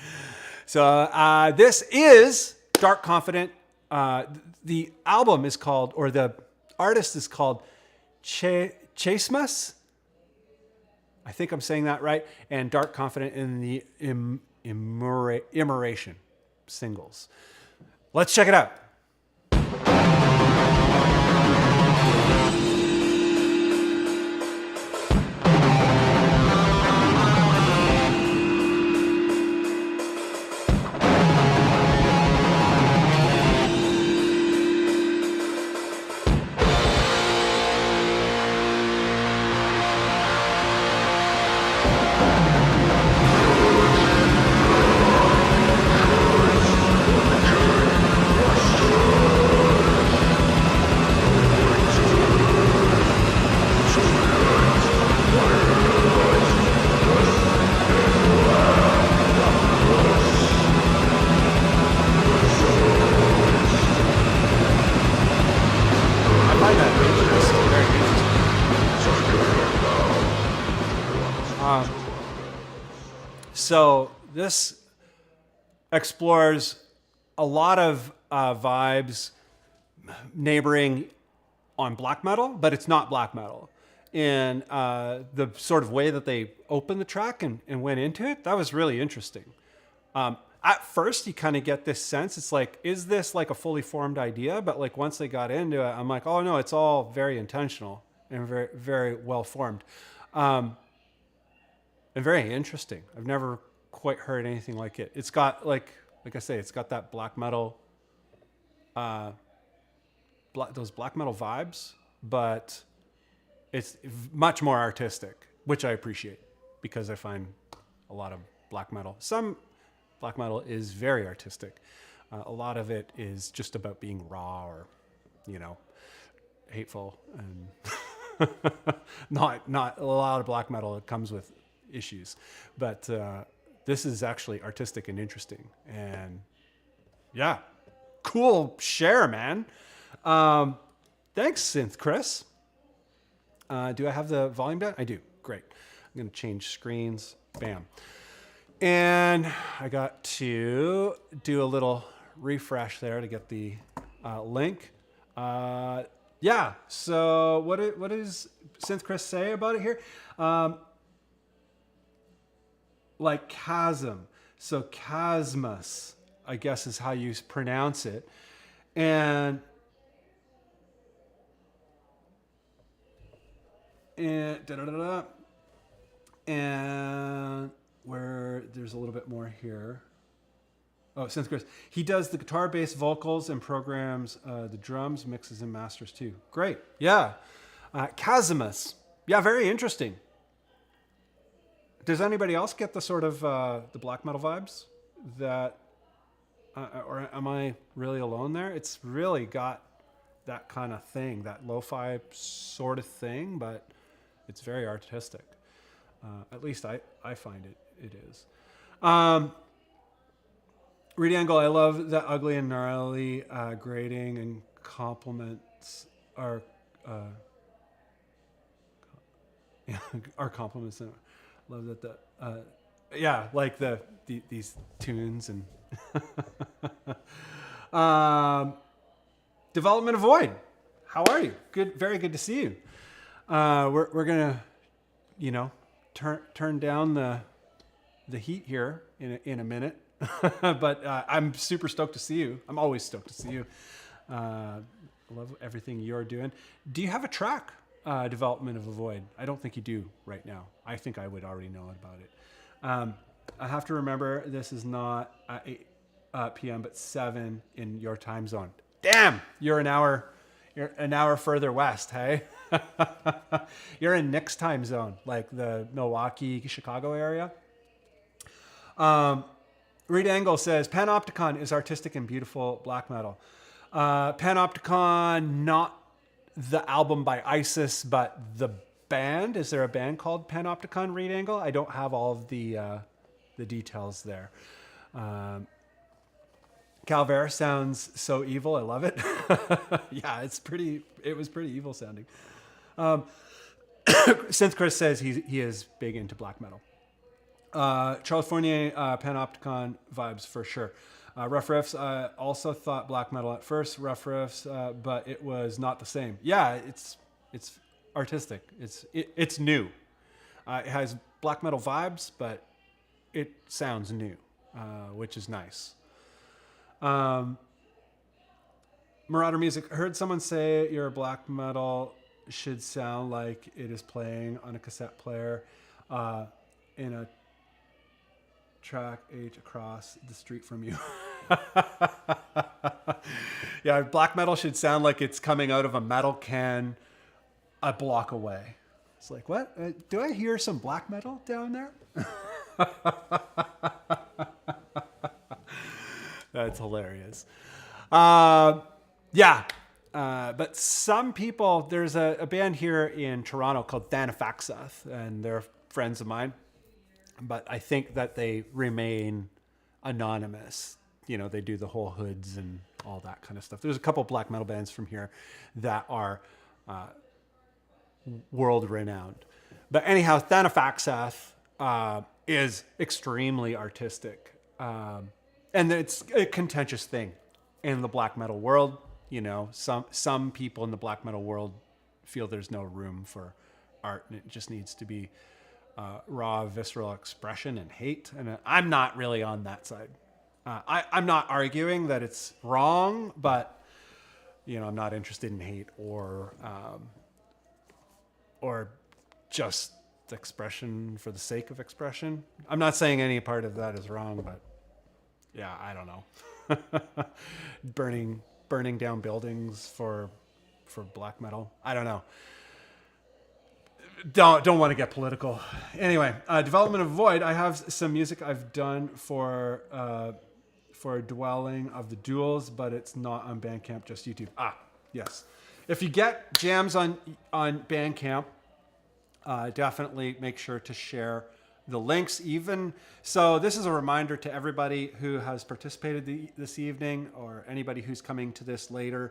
So this is Dark Confident. The album is called, or the artist is called Chasemus. I think I'm saying that right. And Dark Confident in the Immeration singles. Let's check it out. So this explores a lot of vibes neighboring on black metal, but it's not black metal. And the sort of way that they opened the track and went into it, that was really interesting. At first, you kind of get this sense, it's like, is this like a fully formed idea? But like once they got into it, I'm like, oh no, it's all very intentional and very, very well formed. And very interesting. I've never quite heard anything like it. It's got like I say, it's got that black metal, those black metal vibes, but it's much more artistic, which I appreciate, because I find a lot of some black metal is very artistic. A lot of it is just about being raw or, hateful, and not a lot of black metal. It comes with issues, but this is actually artistic and interesting, and yeah, cool share, man. Thanks, Synth Chris. Do I have the volume down? I do. Great. I'm going to change screens. Bam. And I got to do a little refresh there to get the link. Yeah. So what does Synth Chris say about it here? like chasm. So Cosmas, I guess is how you pronounce it. And da-da-da-da. And where there's a little bit more here. Oh, since Chris, he does the guitar, bass, vocals, and programs the drums, mixes, and masters too. Great, yeah. Cosmas, yeah, very interesting. Does anybody else get the sort of the black metal vibes that, or am I really alone there? It's really got that kind of thing, that lo-fi sort of thing, but it's very artistic. At least I find it is. Reed Angle, I love that ugly and gnarly grading and compliments are our compliments. Love that yeah, like these tunes and Development of Void. How are you? Good, very good to see you. We're gonna, turn down the heat here in a minute. But I'm super stoked to see you. I'm always stoked to see you. Love everything you're doing. Do you have a track, Development of a Void? I don't think you do right now. I think I would already know about it. I have to remember this is not 8 p.m. but 7 in your time zone. Damn, you're an hour further west, hey? You're in Nick's time zone, like the Milwaukee, Chicago area. Reed Angle says, Panopticon is artistic and beautiful black metal. Panopticon, not the album by ISIS, but the band. Is there a band called Panopticon, Reed Angle? I don't have all of the details there. Calvert sounds so evil. I love it. Yeah, it was pretty evil sounding. Since Chris says he is big into black metal. Charles Fournier, Panopticon vibes for sure. Rough Riffs, also thought black metal at first, Rough Riffs, but it was not the same. Yeah, it's artistic. It's new. It has black metal vibes, but it sounds new, which is nice. Marauder Music, heard someone say your black metal should sound like it is playing on a cassette player in a track 8 across the street from you. Yeah, black metal should sound like it's coming out of a metal can a block away. It's like, what? Do I hear some black metal down there? That's hilarious. Yeah. But some people, there's a band here in Toronto called Thanafaxath, and they're friends of mine. But I think that they remain anonymous. They do the whole hoods and all that kind of stuff. There's a couple of black metal bands from here that are world renowned. But anyhow, Thanafaxath is extremely artistic. And it's a contentious thing in the black metal world. Some people in the black metal world feel there's no room for art and it just needs to be raw, visceral expression and hate. And I'm not really on that side. I'm not arguing that it's wrong, but I'm not interested in hate or just expression for the sake of expression. I'm not saying any part of that is wrong, but yeah, I don't know. burning down buildings for black metal. I don't know. Don't want to get political. Anyway, Development of Void. I have some music I've done for Dwelling of the Duels, but it's not on Bandcamp, just YouTube. Yes. If you get jams on Bandcamp, definitely make sure to share the links. Even so, this is a reminder to everybody who has participated this evening, or anybody who's coming to this later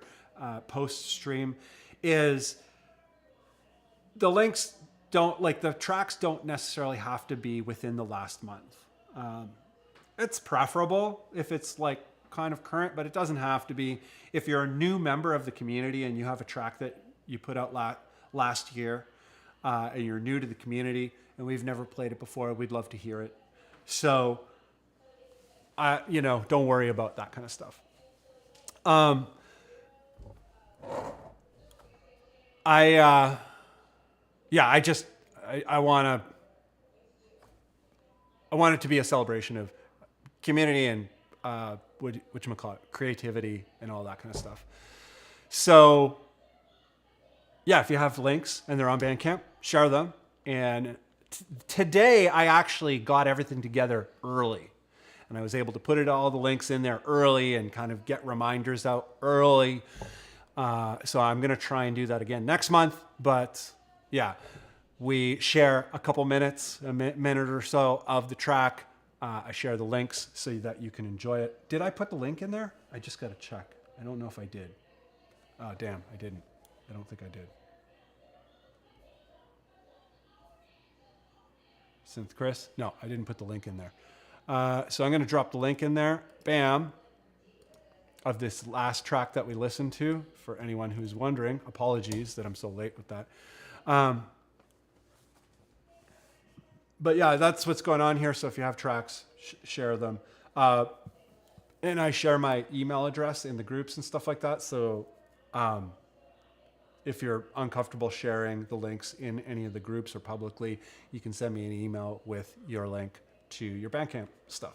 post stream, is the links the tracks don't necessarily have to be within the last month. It's preferable if it's like kind of current, but it doesn't have to be. If you're a new member of the community and you have a track that you put out last year, and you're new to the community and we've never played it before, we'd love to hear it. So, don't worry about that kind of stuff. Um, I want it to be a celebration of community and whatchamacallit, creativity and all that kind of stuff. So, yeah, if you have links and they're on Bandcamp, share them. And today I actually got everything together early. And I was able to put all the links in there early and kind of get reminders out early. So I'm going to try and do that again next month. But yeah, we share a couple minutes, a minute or so of the track. I share the links so that you can enjoy it. Did I put the link in there? I just got to check. I don't know if I did. Oh, damn, I didn't. I don't think I did. Synth Chris? No, I didn't put the link in there. So I'm going to drop the link in there. Bam. Of this last track that we listened to. For anyone who's wondering, apologies that I'm so late with that. But yeah, that's what's going on here. So if you have tracks, share them. And I share my email address in the groups and stuff like that. So if you're uncomfortable sharing the links in any of the groups or publicly, you can send me an email with your link to your Bandcamp stuff.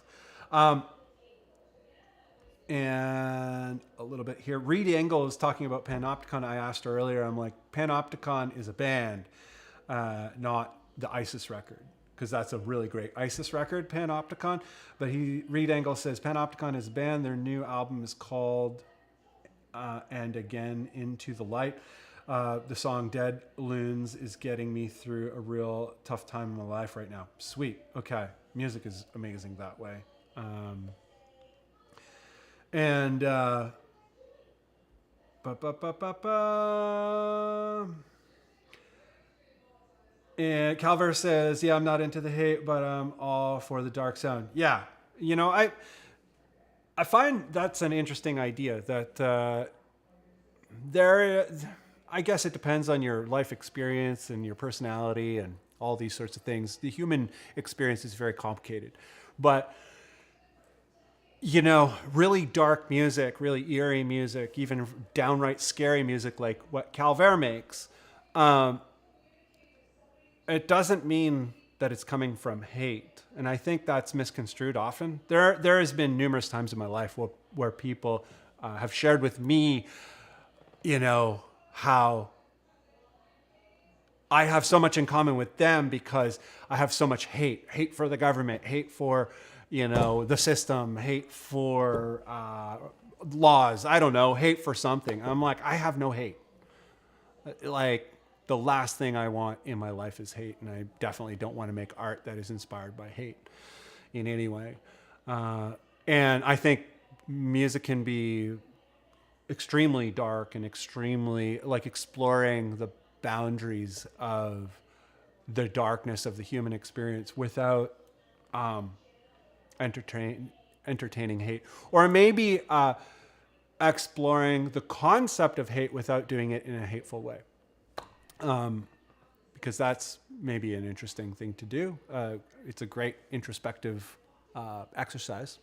And a little bit here. Reed Engel is talking about Panopticon. I asked earlier, I'm like, Panopticon is a band, not the ISIS record. Because that's a really great ISIS record, Panopticon. But Reed Engel says, Panopticon is a band. Their new album is called And Again Into the Light. The song Dead Loons is getting me through a real tough time in my life right now. Sweet. Okay. Music is amazing that way. And Calver says, yeah, I'm not into the hate, but I'm all for the dark sound. Yeah. I find that's an interesting idea that I guess it depends on your life experience and your personality and all these sorts of things. The human experience is very complicated. But, really dark music, really eerie music, even downright scary music like what Calver makes, it doesn't mean that it's coming from hate. And I think that's misconstrued often. There has been numerous times in my life where people have shared with me, how I have so much in common with them because I have so much hate for the government, hate for, the system, hate for laws. I don't know, hate for something. I'm like, I have no hate. Like, the last thing I want in my life is hate, and I definitely don't want to make art that is inspired by hate in any way. And I think music can be extremely dark and extremely like exploring the boundaries of the darkness of the human experience without entertaining hate, or maybe exploring the concept of hate without doing it in a hateful way. Because that's maybe an interesting thing to do. It's a great introspective exercise.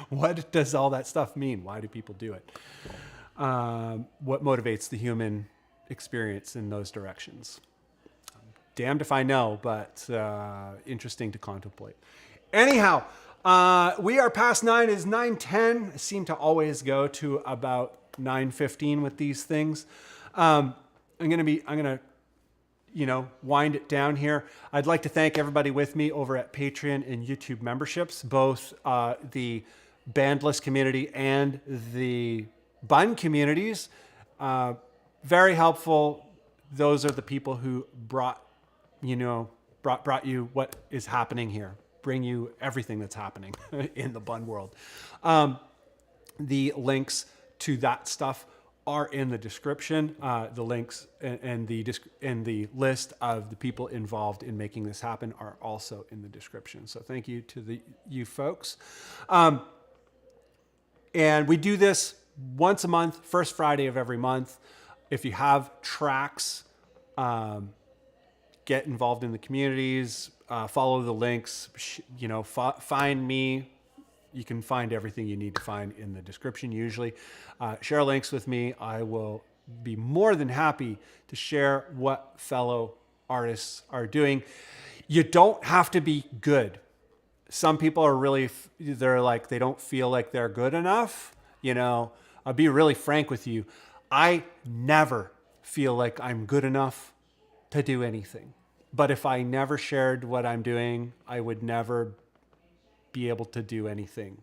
What does all that stuff mean? Why do people do it? What motivates the human experience in those directions? Damned if I know, but interesting to contemplate. Anyhow, we are past 9. It's 9:10. I seem to always go to about 9:15 with these things. I'm gonna wind it down here. I'd like to thank everybody with me over at Patreon and YouTube memberships, both the Bandless community and the Bunn communities. Very helpful. Those are the people who brought you what is happening here, bring you everything that's happening in the Bunn world. The links to that stuff are in the description. The links and the list of the people involved in making this happen are also in the description. So thank you to you folks. And we do this once a month, first Friday of every month. If you have tracks, get involved in the communities. follow the links, find me. You can find everything you need to find in the description usually. Share links with me. I will be more than happy to share what fellow artists are doing. You don't have to be good. Some people are really, they don't feel like they're good enough. I'll be really frank with you. I never feel like I'm good enough to do anything. But if I never shared what I'm doing, I would never be able to do anything.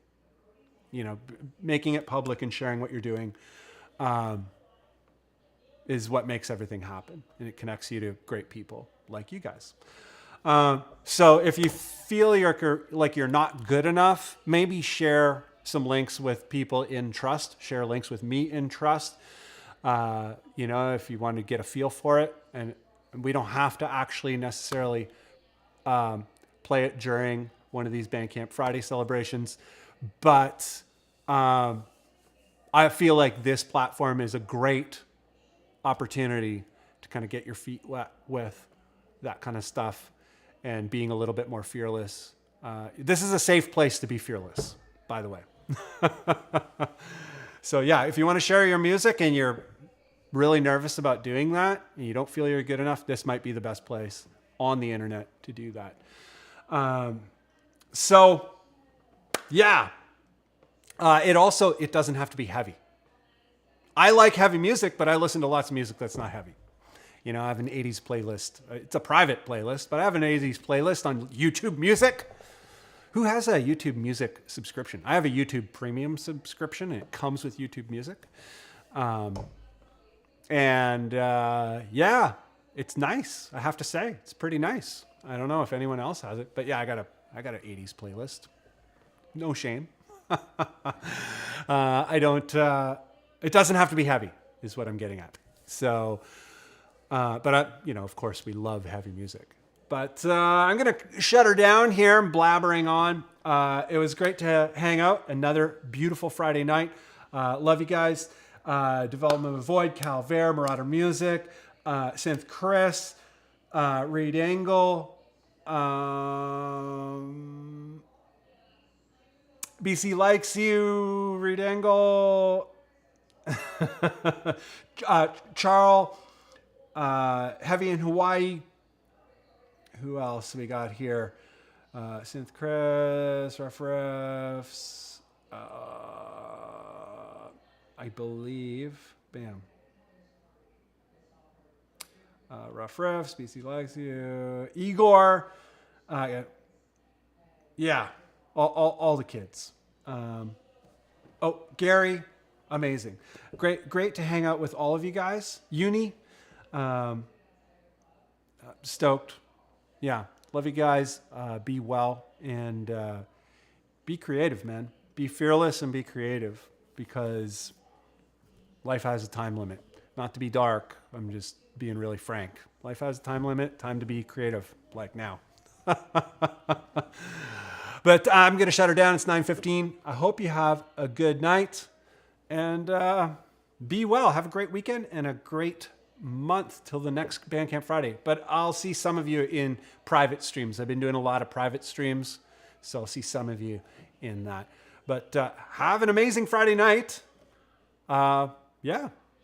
Making it public and sharing what you're doing is what makes everything happen. And it connects you to great people like you guys. So if you feel like you're not good enough, maybe share some links with people in trust. Share links with me in trust. If you want to get a feel for it. And we don't have to actually necessarily play it during one of these Bandcamp Friday celebrations. But I feel like this platform is a great opportunity to kind of get your feet wet with that kind of stuff and being a little bit more fearless. This is a safe place to be fearless, by the way. So yeah, if you want to share your music and you're really nervous about doing that and you don't feel you're good enough, this might be the best place on the internet to do that. It doesn't have to be heavy. I like heavy music, but I listen to lots of music that's not heavy. I have an 80s playlist. It's a private playlist, but I have an 80s playlist on YouTube Music. Who has a YouTube Music subscription? I have a YouTube Premium subscription, and it comes with YouTube Music. It's nice. I have to say, it's pretty nice. I don't know if anyone else has it, but yeah, I got an 80s playlist. No shame. It doesn't have to be heavy, is what I'm getting at. So, of course, we love heavy music. But I'm going to shut her down here. I'm blabbering on. It was great to hang out. Another beautiful Friday night. Love you guys. Development of Void, Calvare, Marauder Music, Synth Chris, Reed Engel, BC Likes You, Reed Engel, Charles, Heavy in Hawaii. Who else we got here? Synth Chris, Refs, I believe. Bam. Rough Refs, BC Likes You, Igor. All the kids. Gary, amazing. Great to hang out with all of you guys. Uni, stoked. Yeah, love you guys. Be well and be creative, man. Be fearless and be creative because life has a time limit. Not to be dark, I'm just being really frank. Life has a time limit. Time to be creative, like now. But I'm going to shut her down. It's 9:15. I hope you have a good night and be well. Have a great weekend and a great month till the next Bandcamp Friday. But I'll see some of you in private streams. I've been doing a lot of private streams, so I'll see some of you in that. But have an amazing Friday night.